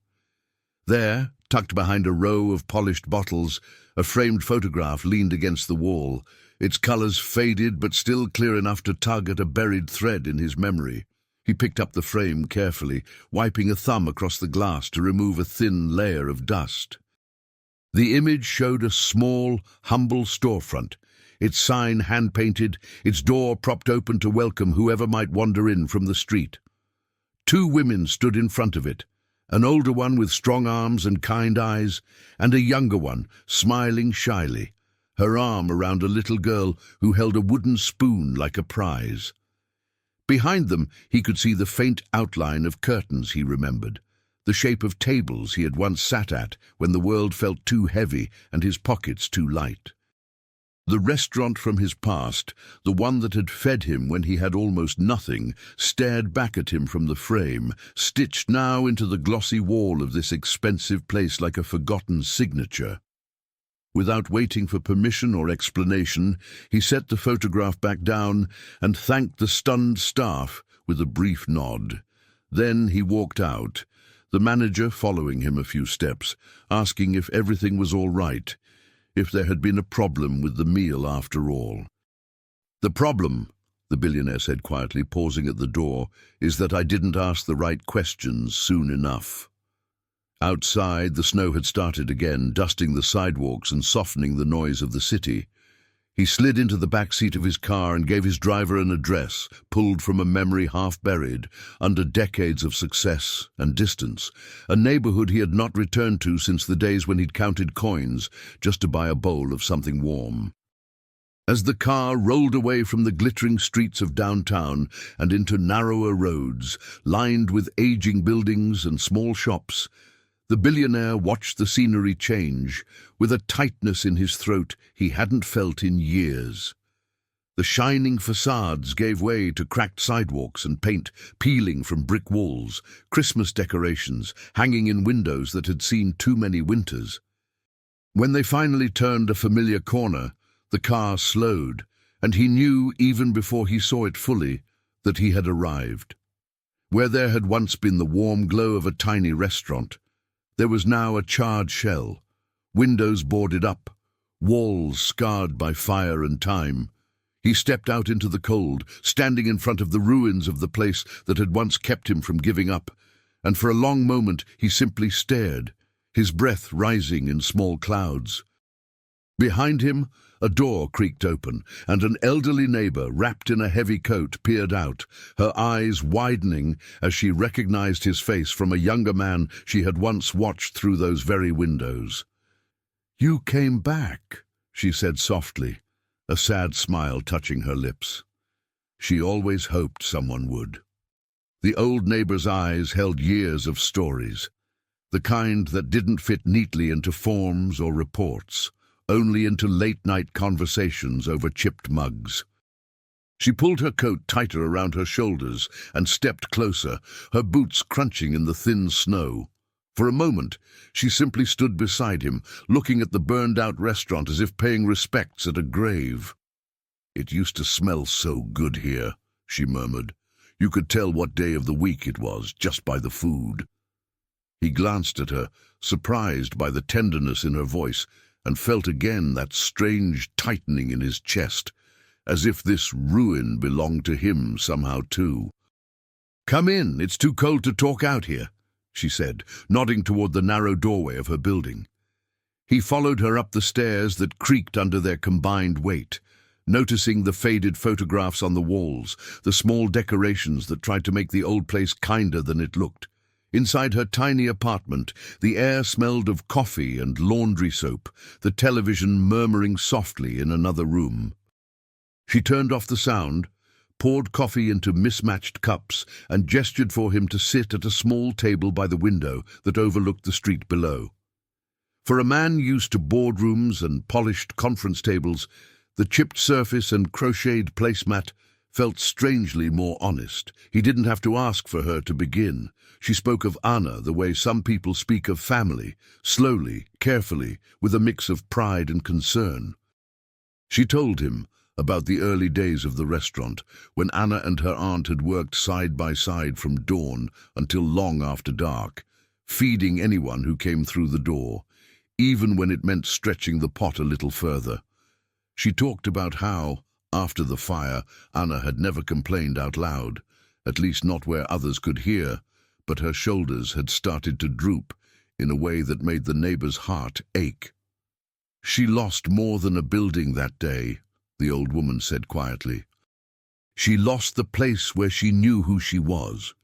There, tucked behind a row of polished bottles, a framed photograph leaned against the wall, its colors faded but still clear enough to tug at a buried thread in his memory. He picked up the frame carefully, wiping a thumb across the glass to remove a thin layer of dust. The image showed a small, humble storefront, its sign hand-painted, its door propped open to welcome whoever might wander in from the street. Two women stood in front of it, an older one with strong arms and kind eyes, and a younger one, smiling shyly, her arm around a little girl who held a wooden spoon like a prize. Behind them he could see the faint outline of curtains he remembered, the shape of tables he had once sat at when the world felt too heavy and his pockets too light. The restaurant from his past, the one that had fed him when he had almost nothing, stared back at him from the frame, stitched now into the glossy wall of this expensive place like a forgotten signature. Without waiting for permission or explanation, he set the photograph back down and thanked the stunned staff with a brief nod. Then he walked out, the manager following him a few steps, asking if everything was all right, if there had been a problem with the meal after all. "The problem," the billionaire said quietly, pausing at the door, "is that I didn't ask the right questions soon enough." Outside, the snow had started again, dusting the sidewalks and softening the noise of the city. He slid into the back seat of his car and gave his driver an address, pulled from a memory half buried, under decades of success and distance, a neighborhood he had not returned to since the days when he'd counted coins just to buy a bowl of something warm. As the car rolled away from the glittering streets of downtown and into narrower roads, lined with aging buildings and small shops, the billionaire watched the scenery change, with a tightness in his throat he hadn't felt in years. The shining facades gave way to cracked sidewalks and paint peeling from brick walls, Christmas decorations hanging in windows that had seen too many winters. When they finally turned a familiar corner, the car slowed, and he knew, even before he saw it fully, that he had arrived. Where there had once been the warm glow of a tiny restaurant, there was now a charred shell, windows boarded up, walls scarred by fire and time. He stepped out into the cold, standing in front of the ruins of the place that had once kept him from giving up, and for a long moment he simply stared, his breath rising in small clouds. Behind him, a door creaked open, and an elderly neighbor, wrapped in a heavy coat, peered out, her eyes widening as she recognized his face from a younger man she had once watched through those very windows. "You came back," she said softly, a sad smile touching her lips. She always hoped someone would. The old neighbor's eyes held years of stories, the kind that didn't fit neatly into forms or reports, only into late-night conversations over chipped mugs. She pulled her coat tighter around her shoulders and stepped closer, her boots crunching in the thin snow. For a moment, she simply stood beside him, looking at the burned-out restaurant as if paying respects at a grave. "It used to smell so good here," she murmured. "You could tell what day of the week it was, just by the food." He glanced at her, surprised by the tenderness in her voice, and felt again that strange tightening in his chest, as if this ruin belonged to him somehow too. "Come in, it's too cold to talk out here," she said, nodding toward the narrow doorway of her building. He followed her up the stairs that creaked under their combined weight, noticing the faded photographs on the walls, the small decorations that tried to make the old place kinder than it looked. Inside her tiny apartment, the air smelled of coffee and laundry soap, the television murmuring softly in another room. She turned off the sound, poured coffee into mismatched cups, and gestured for him to sit at a small table by the window that overlooked the street below. For a man used to boardrooms and polished conference tables, the chipped surface and crocheted placemat felt strangely more honest. He didn't have to ask for her to begin. She spoke of Anna the way some people speak of family, slowly, carefully, with a mix of pride and concern. She told him about the early days of the restaurant, when Anna and her aunt had worked side by side from dawn until long after dark, feeding anyone who came through the door, even when it meant stretching the pot a little further. She talked about how, after the fire, Anna had never complained out loud, at least not where others could hear, but her shoulders had started to droop in a way that made the neighbor's heart ache. "She lost more than a building that day," the old woman said quietly. "She lost the place where she knew who she was."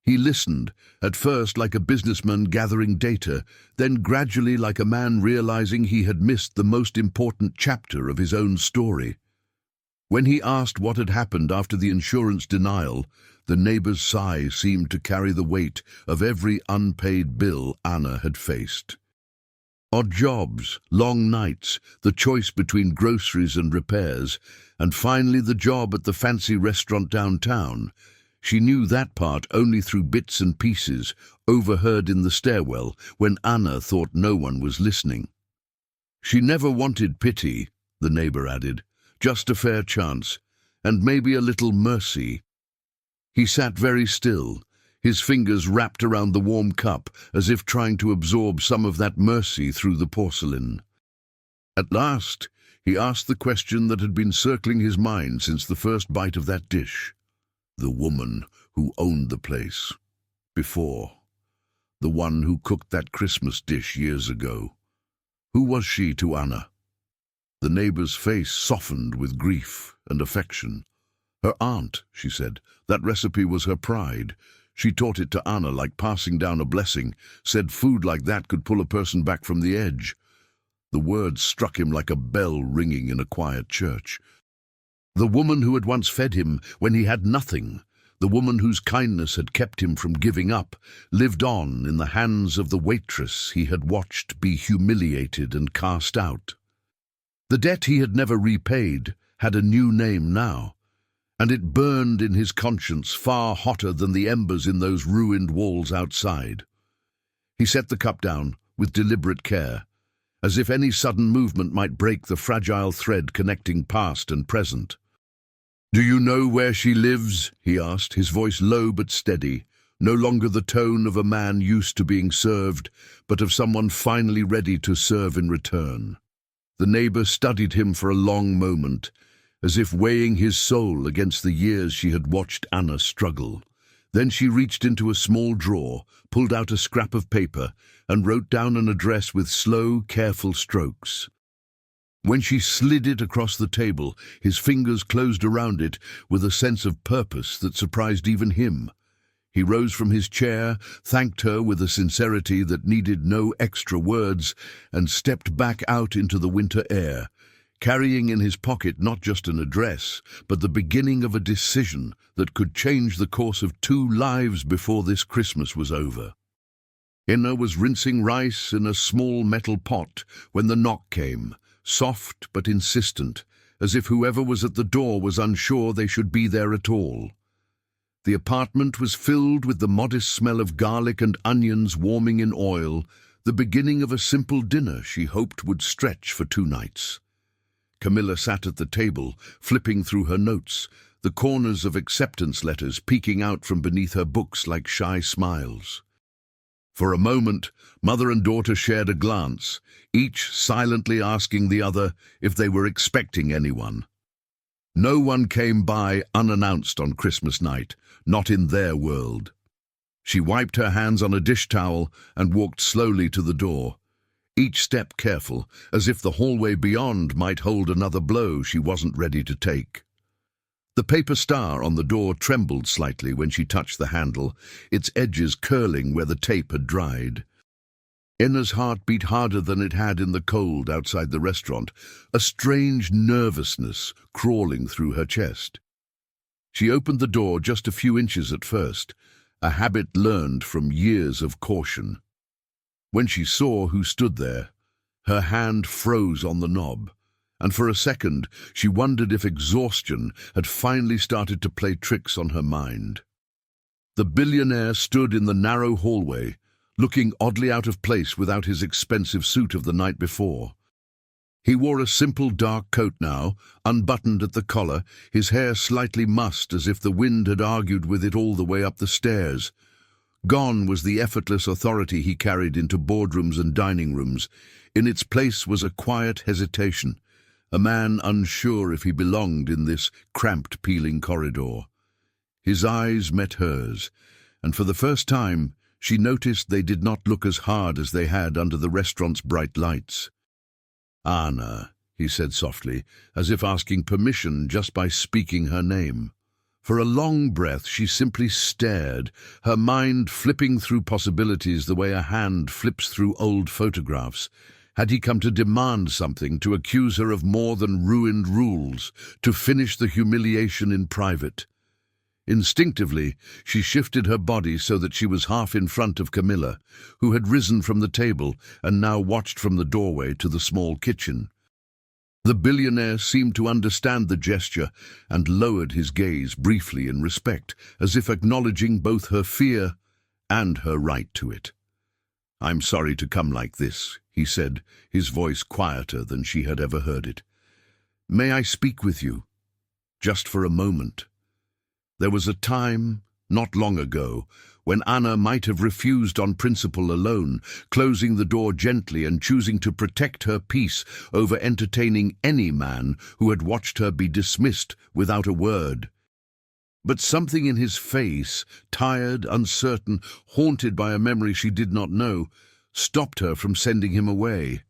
He listened, at first like a businessman gathering data, then gradually like a man realizing he had missed the most important chapter of his own story. When he asked what had happened after the insurance denial, the neighbor's sigh seemed to carry the weight of every unpaid bill Anna had faced. Odd jobs, long nights, the choice between groceries and repairs, and finally the job at the fancy restaurant downtown. She knew that part only through bits and pieces, overheard in the stairwell when Anna thought no one was listening. "She never wanted pity," the neighbor added, "just a fair chance, and maybe a little mercy." He sat very still, his fingers wrapped around the warm cup as if trying to absorb some of that mercy through the porcelain. At last, he asked the question that had been circling his mind since the first bite of that dish. The woman who owned the place. Before. The one who cooked that Christmas dish years ago. Who was she to Anna? The neighbor's face softened with grief and affection. "Her aunt," she said. "That recipe was her pride. She taught it to Anna like passing down a blessing, said food like that could pull a person back from the edge." The words struck him like a bell ringing in a quiet church. The woman who had once fed him when he had nothing, the woman whose kindness had kept him from giving up, lived on in the hands of the waitress he had watched be humiliated and cast out. The debt he had never repaid had a new name now, and it burned in his conscience far hotter than the embers in those ruined walls outside. He set the cup down with deliberate care, as if any sudden movement might break the fragile thread connecting past and present. "Do you know where she lives?" he asked, his voice low but steady, no longer the tone of a man used to being served, but of someone finally ready to serve in return. The neighbor studied him for a long moment, as if weighing his soul against the years she had watched Anna struggle. Then she reached into a small drawer, pulled out a scrap of paper, and wrote down an address with slow, careful strokes. When she slid it across the table, his fingers closed around it with a sense of purpose that surprised even him. He rose from his chair, thanked her with a sincerity that needed no extra words, and stepped back out into the winter air, carrying in his pocket not just an address, but the beginning of a decision that could change the course of 2 lives before this Christmas was over. Inna was rinsing rice in a small metal pot when the knock came, soft but insistent, as if whoever was at the door was unsure they should be there at all. The apartment was filled with the modest smell of garlic and onions warming in oil, the beginning of a simple dinner she hoped would stretch for 2 nights. Camilla sat at the table, flipping through her notes, the corners of acceptance letters peeking out from beneath her books like shy smiles. For a moment, mother and daughter shared a glance, each silently asking the other if they were expecting anyone. No one came by unannounced on Christmas night, not in their world. She wiped her hands on a dish towel and walked slowly to the door, each step careful, as if the hallway beyond might hold another blow she wasn't ready to take. The paper star on the door trembled slightly when she touched the handle, its edges curling where the tape had dried. Inna's heart beat harder than it had in the cold outside the restaurant, a strange nervousness crawling through her chest. She opened the door just a few inches at first, a habit learned from years of caution. When she saw who stood there, her hand froze on the knob, and for a second she wondered if exhaustion had finally started to play tricks on her mind. The billionaire stood in the narrow hallway, looking oddly out of place without his expensive suit of the night before. He wore a simple dark coat now, unbuttoned at the collar, his hair slightly mussed as if the wind had argued with it all the way up the stairs. Gone was the effortless authority he carried into boardrooms and dining rooms. In its place was a quiet hesitation, a man unsure if he belonged in this cramped, peeling corridor. His eyes met hers, and for the first time she noticed they did not look as hard as they had under the restaurant's bright lights. "Anna," he said softly, as if asking permission just by speaking her name. For a long breath she simply stared, her mind flipping through possibilities the way a hand flips through old photographs. Had he come to demand something, to accuse her of more than ruined rules, to finish the humiliation in private? Instinctively, she shifted her body so that she was half in front of Camilla, who had risen from the table and now watched from the doorway to the small kitchen. The billionaire seemed to understand the gesture and lowered his gaze briefly in respect, as if acknowledging both her fear and her right to it. "I'm sorry to come like this," he said, his voice quieter than she had ever heard it. "May I speak with you? Just for a moment." There was a time, not long ago, when Anna might have refused on principle alone, closing the door gently and choosing to protect her peace over entertaining any man who had watched her be dismissed without a word. But something in his face, tired, uncertain, haunted by a memory she did not know, stopped her from sending him away.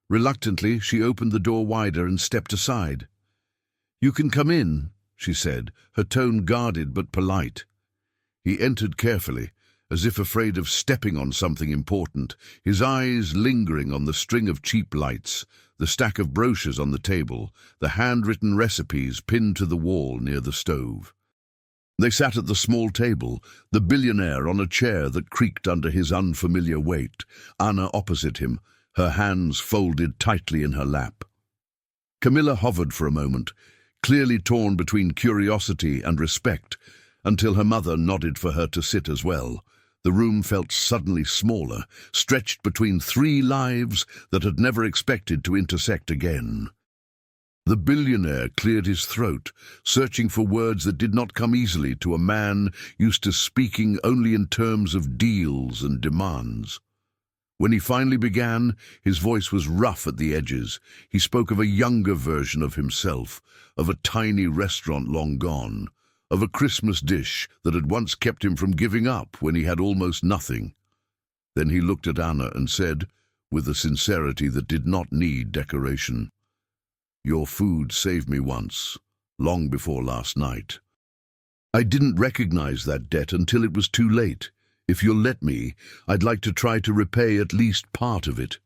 Reluctantly, she opened the door wider and stepped aside. "You can come in," she said, her tone guarded but polite. He entered carefully, as if afraid of stepping on something important, his eyes lingering on the string of cheap lights, the stack of brochures on the table, the handwritten recipes pinned to the wall near the stove. They sat at the small table, the billionaire on a chair that creaked under his unfamiliar weight, Anna opposite him, her hands folded tightly in her lap. Camilla hovered for a moment, clearly torn between curiosity and respect, until her mother nodded for her to sit as well. The room felt suddenly smaller, stretched between 3 lives that had never expected to intersect again. The billionaire cleared his throat, searching for words that did not come easily to a man used to speaking only in terms of deals and demands. When he finally began, his voice was rough at the edges. He spoke of a younger version of himself, of a tiny restaurant long gone, of a Christmas dish that had once kept him from giving up when he had almost nothing. Then he looked at Anna and said, with a sincerity that did not need decoration, "Your food saved me once, long before last night. I didn't recognize that debt until it was too late. If you'll let me, I'd like to try to repay at least part of it."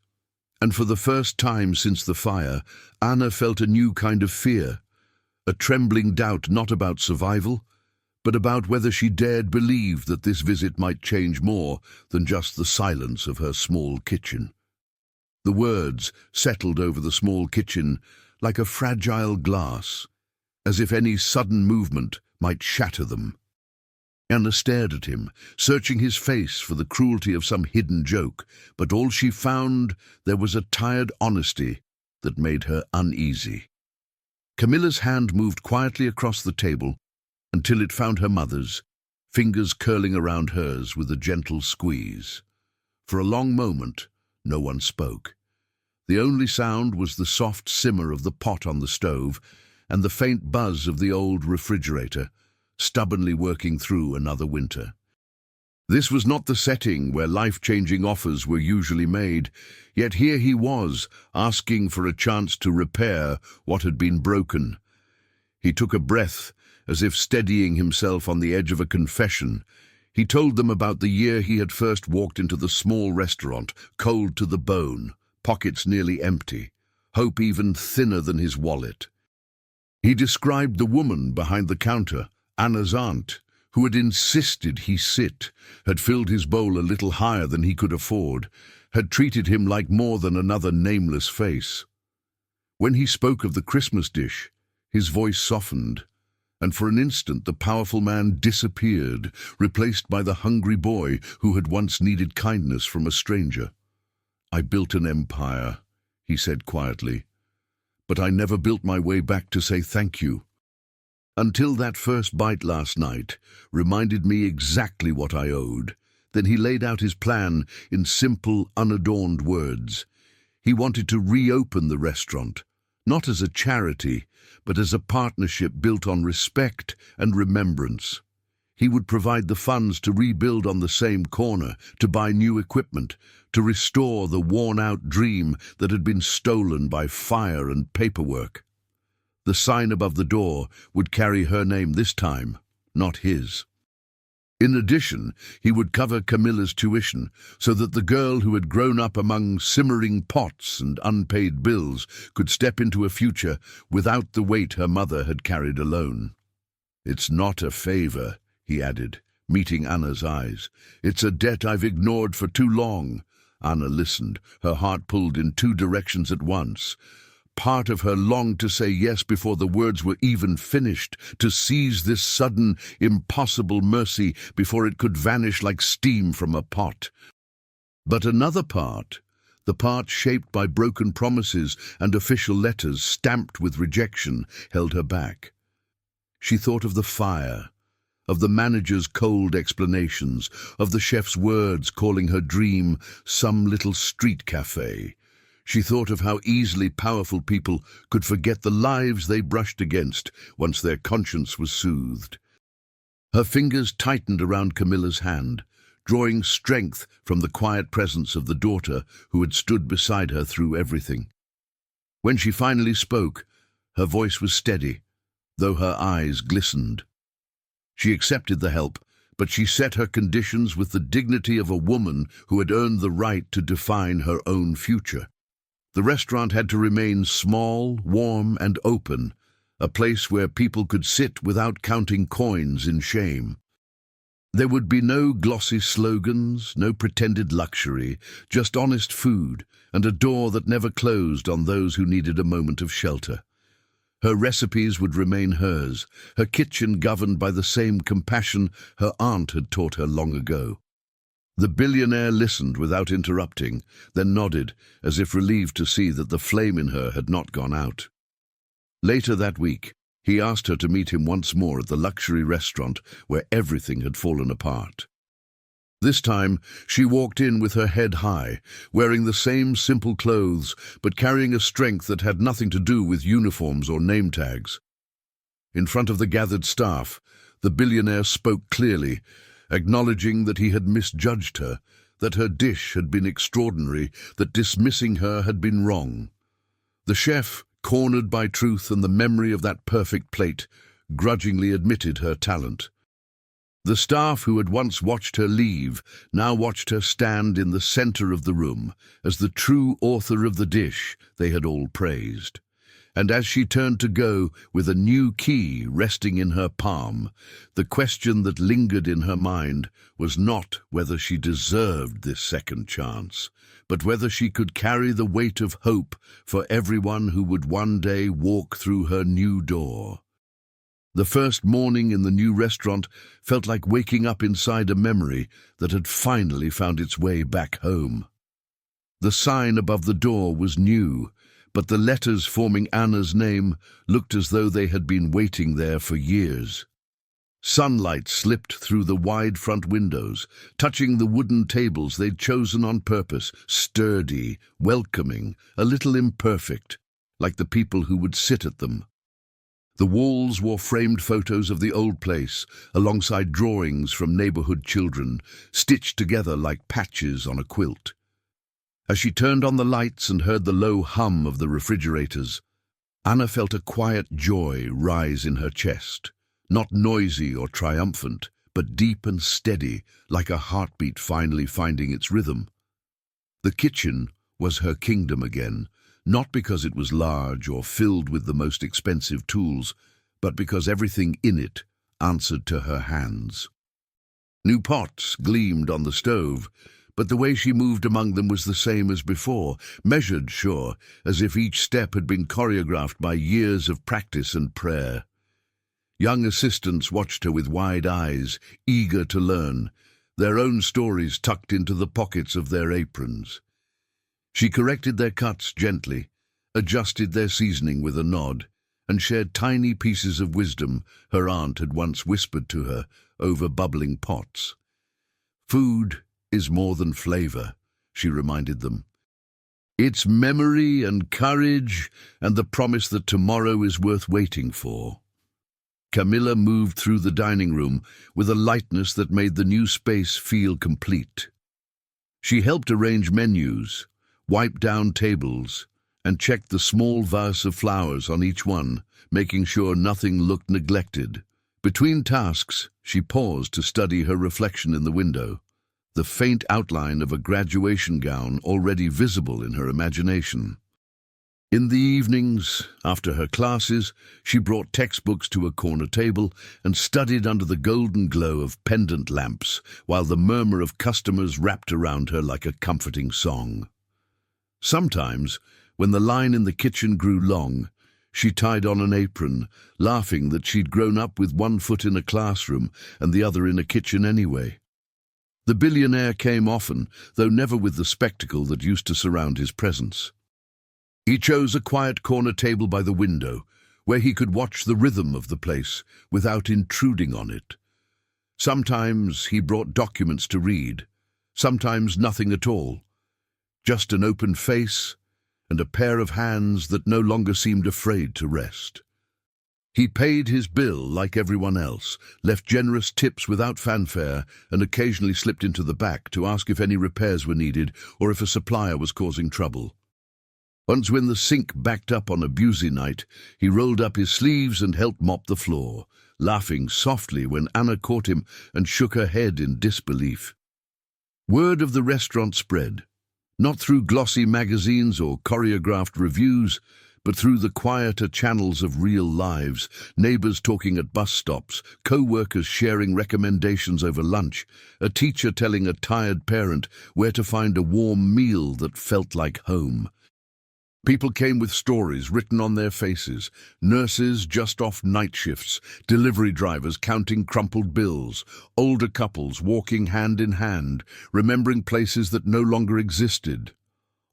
And for the first time since the fire, Anna felt a new kind of fear, a trembling doubt not about survival, but about whether she dared believe that this visit might change more than just the silence of her small kitchen. The words settled over the small kitchen like a fragile glass, as if any sudden movement might shatter them. Anna stared at him, searching his face for the cruelty of some hidden joke, but all she found there was a tired honesty that made her uneasy. Camilla's hand moved quietly across the table until it found her mother's, fingers curling around hers with a gentle squeeze. For a long moment, no one spoke. The only sound was the soft simmer of the pot on the stove and the faint buzz of the old refrigerator, stubbornly working through another winter. This was not the setting where life-changing offers were usually made, yet here he was, asking for a chance to repair what had been broken. He took a breath, as if steadying himself on the edge of a confession. He told them about the year he had first walked into the small restaurant, cold to the bone, pockets nearly empty, hope even thinner than his wallet. He described the woman behind the counter, Anna's aunt, who had insisted he sit, had filled his bowl a little higher than he could afford, had treated him like more than another nameless face. When he spoke of the Christmas dish, his voice softened, and for an instant the powerful man disappeared, replaced by the hungry boy who had once needed kindness from a stranger. "I built an empire," he said quietly, "but I never built my way back to say thank you. Until that first bite last night reminded me exactly what I owed." Then he laid out his plan in simple, unadorned words. He wanted to reopen the restaurant, not as a charity, but as a partnership built on respect and remembrance. He would provide the funds to rebuild on the same corner, to buy new equipment, to restore the worn-out dream that had been stolen by fire and paperwork. The sign above the door would carry her name this time, not his. In addition, he would cover Camilla's tuition so that the girl who had grown up among simmering pots and unpaid bills could step into a future without the weight her mother had carried alone. "It's not a favor," he added, meeting Anna's eyes. "It's a debt I've ignored for too long." Anna listened, her heart pulled in two directions at once. Part of her longed to say yes before the words were even finished, to seize this sudden, impossible mercy before it could vanish like steam from a pot. But another part, the part shaped by broken promises and official letters stamped with rejection, held her back. She thought of the fire, of the manager's cold explanations, of the chef's words calling her dream some little street cafe. She thought of how easily powerful people could forget the lives they brushed against once their conscience was soothed. Her fingers tightened around Camilla's hand, drawing strength from the quiet presence of the daughter who had stood beside her through everything. When she finally spoke, her voice was steady, though her eyes glistened. She accepted the help, but she set her conditions with the dignity of a woman who had earned the right to define her own future. The restaurant had to remain small, warm, and open, a place where people could sit without counting coins in shame. There would be no glossy slogans, no pretended luxury, just honest food and a door that never closed on those who needed a moment of shelter. Her recipes would remain hers, her kitchen governed by the same compassion her aunt had taught her long ago. The billionaire listened without interrupting, then nodded, as if relieved to see that the flame in her had not gone out. Later that week, he asked her to meet him once more at the luxury restaurant where everything had fallen apart. This time, she walked in with her head high, wearing the same simple clothes, but carrying a strength that had nothing to do with uniforms or name tags. In front of the gathered staff, The billionaire spoke clearly, acknowledging that he had misjudged her, that her dish had been extraordinary, that dismissing her had been wrong. The chef, cornered by truth and the memory of that perfect plate, grudgingly admitted her talent. The staff who had once watched her leave now watched her stand in the center of the room as the true author of the dish they had all praised. And as she turned to go, with a new key resting in her palm, the question that lingered in her mind was not whether she deserved this second chance, but whether she could carry the weight of hope for everyone who would one day walk through her new door. The first morning in the new restaurant felt like waking up inside a memory that had finally found its way back home. The sign above the door was new, but the letters forming Anna's name looked as though they had been waiting there for years. Sunlight slipped through the wide front windows, touching the wooden tables they'd chosen on purpose, sturdy, welcoming, a little imperfect, like the people who would sit at them. The walls wore framed photos of the old place, alongside drawings from neighborhood children, stitched together like patches on a quilt. As she turned on the lights and heard the low hum of the refrigerators, Anna felt a quiet joy rise in her chest, not noisy or triumphant, but deep and steady, like a heartbeat finally finding its rhythm. The kitchen was her kingdom again, not because it was large or filled with the most expensive tools, but because everything in it answered to her hands. New pots gleamed on the stove, but the way she moved among them was the same as before, measured, sure, as if each step had been choreographed by years of practice and prayer. Young assistants watched her with wide eyes, eager to learn, their own stories tucked into the pockets of their aprons. She corrected their cuts gently, adjusted their seasoning with a nod, and shared tiny pieces of wisdom her aunt had once whispered to her over bubbling pots. Food is more than flavor, she reminded them. It's memory and courage and the promise that tomorrow is worth waiting for. Camilla moved through the dining room with a lightness that made the new space feel complete. She helped arrange menus, wiped down tables, and checked the small vase of flowers on each one, making sure nothing looked neglected. Between tasks, she paused to study her reflection in the window, the faint outline of a graduation gown already visible in her imagination. In the evenings, after her classes, she brought textbooks to a corner table and studied under the golden glow of pendant lamps, while the murmur of customers wrapped around her like a comforting song. Sometimes, when the line in the kitchen grew long, she tied on an apron, laughing that she'd grown up with one foot in a classroom and the other in a kitchen anyway. The billionaire came often, though never with the spectacle that used to surround his presence. He chose a quiet corner table by the window, where he could watch the rhythm of the place without intruding on it. Sometimes he brought documents to read, sometimes nothing at all, just an open face and a pair of hands that no longer seemed afraid to rest. He paid his bill like everyone else, left generous tips without fanfare, and occasionally slipped into the back to ask if any repairs were needed or if a supplier was causing trouble. Once when the sink backed up on a busy night, he rolled up his sleeves and helped mop the floor, laughing softly when Anna caught him and shook her head in disbelief. Word of the restaurant spread, not through glossy magazines or choreographed reviews, but through the quieter channels of real lives, neighbors talking at bus stops, co-workers sharing recommendations over lunch, a teacher telling a tired parent where to find a warm meal that felt like home. People came with stories written on their faces, nurses just off night shifts, delivery drivers counting crumpled bills, older couples walking hand in hand, remembering places that no longer existed.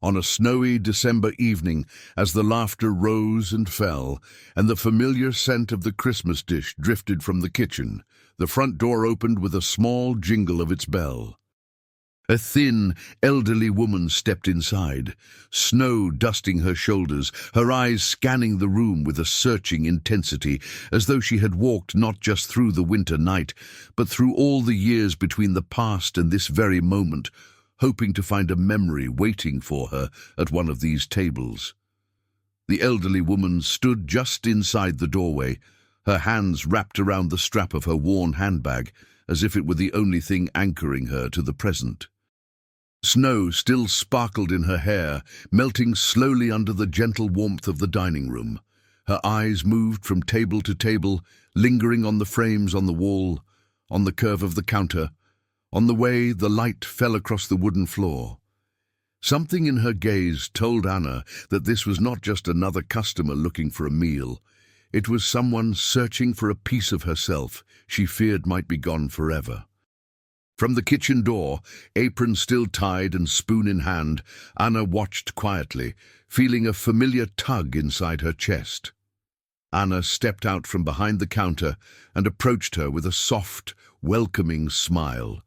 On a snowy December evening, as the laughter rose and fell, and the familiar scent of the Christmas dish drifted from the kitchen, the front door opened with a small jingle of its bell. A thin, elderly woman stepped inside, snow dusting her shoulders, her eyes scanning the room with a searching intensity, as though she had walked not just through the winter night, but through all the years between the past and this very moment, hoping to find a memory waiting for her at one of these tables. The elderly woman stood just inside the doorway, her hands wrapped around the strap of her worn handbag, as if it were the only thing anchoring her to the present. Snow still sparkled in her hair, melting slowly under the gentle warmth of the dining room. Her eyes moved from table to table, lingering on the frames on the wall, on the curve of the counter, on the way the light fell across the wooden floor. Something in her gaze told Anna that this was not just another customer looking for a meal. It was someone searching for a piece of herself she feared might be gone forever. From the kitchen door, apron still tied and spoon in hand, Anna watched quietly, feeling a familiar tug inside her chest. Anna stepped out from behind the counter and approached her with a soft, welcoming smile,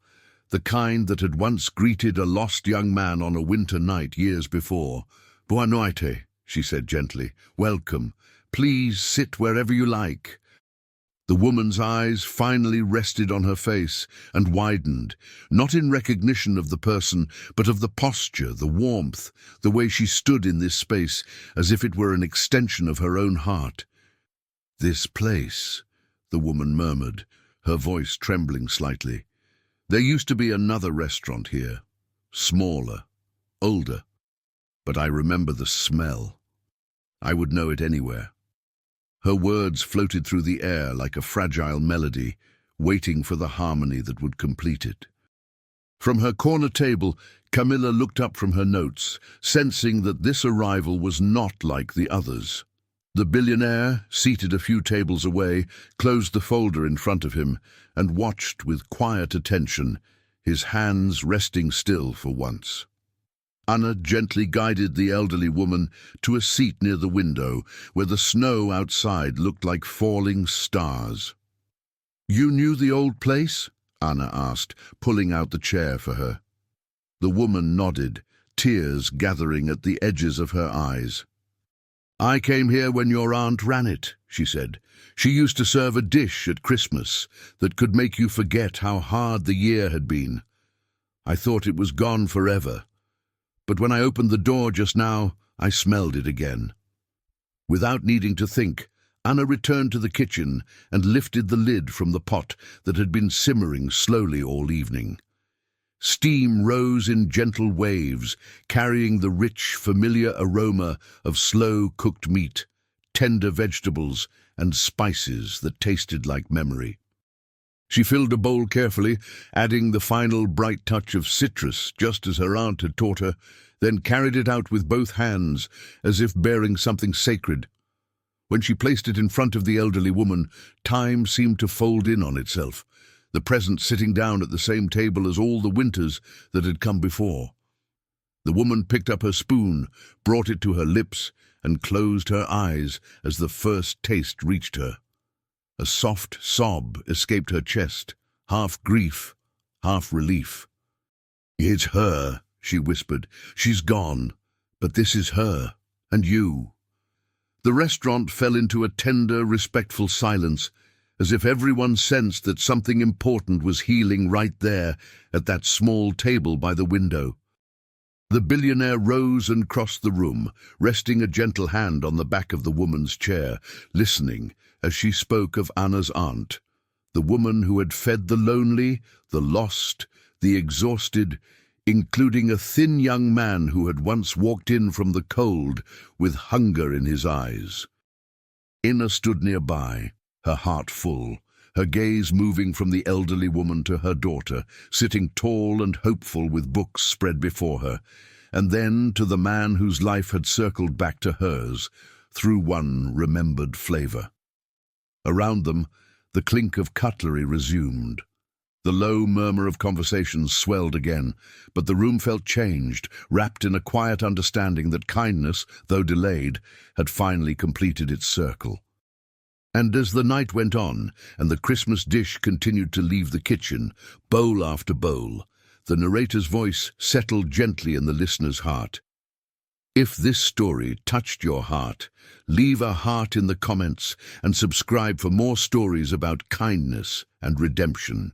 the kind that had once greeted a lost young man on a winter night years before. "Boa noite," she said gently. "Welcome. Please sit wherever you like." The woman's eyes finally rested on her face and widened, not in recognition of the person, but of the posture, the warmth, the way she stood in this space, as if it were an extension of her own heart. "This place," the woman murmured, her voice trembling slightly. "There used to be another restaurant here, smaller, older, but I remember the smell. I would know it anywhere." Her words floated through the air like a fragile melody, waiting for the harmony that would complete it. From her corner table, Camilla looked up from her notes, sensing that this arrival was not like the others. The billionaire, seated a few tables away, closed the folder in front of him and watched with quiet attention, his hands resting still for once. Anna gently guided the elderly woman to a seat near the window, where the snow outside looked like falling stars. "You knew the old place?" Anna asked, pulling out the chair for her. The woman nodded, tears gathering at the edges of her eyes. "I came here when your aunt ran it," she said. "She used to serve a dish at Christmas that could make you forget how hard the year had been. I thought it was gone forever. But when I opened the door just now, I smelled it again." Without needing to think, Anna returned to the kitchen and lifted the lid from the pot that had been simmering slowly all evening. Steam rose in gentle waves, carrying the rich, familiar aroma of slow-cooked meat, tender vegetables, and spices that tasted like memory. She filled a bowl carefully, adding the final bright touch of citrus, just as her aunt had taught her, then carried it out with both hands, as if bearing something sacred. When she placed it in front of the elderly woman, time seemed to fold in on itself, the present sitting down at the same table as all the winters that had come before. The woman picked up her spoon, brought it to her lips, and closed her eyes as the first taste reached her. A soft sob escaped her chest, half grief, half relief. "It's her," she whispered. "She's gone, but this is her, and you." The restaurant fell into a tender, respectful silence, as if everyone sensed that something important was healing right there at that small table by the window. The billionaire rose and crossed the room, resting a gentle hand on the back of the woman's chair, listening as she spoke of Anna's aunt, the woman who had fed the lonely, the lost, the exhausted, including a thin young man who had once walked in from the cold with hunger in his eyes. Anna stood nearby, her heart full, her gaze moving from the elderly woman to her daughter, sitting tall and hopeful with books spread before her, and then to the man whose life had circled back to hers through one remembered flavor. Around them, the clink of cutlery resumed. The low murmur of conversation swelled again, but the room felt changed, wrapped in a quiet understanding that kindness, though delayed, had finally completed its circle. And as the night went on, and the Christmas dish continued to leave the kitchen, bowl after bowl, the narrator's voice settled gently in the listener's heart. If this story touched your heart, leave a heart in the comments and subscribe for more stories about kindness and redemption.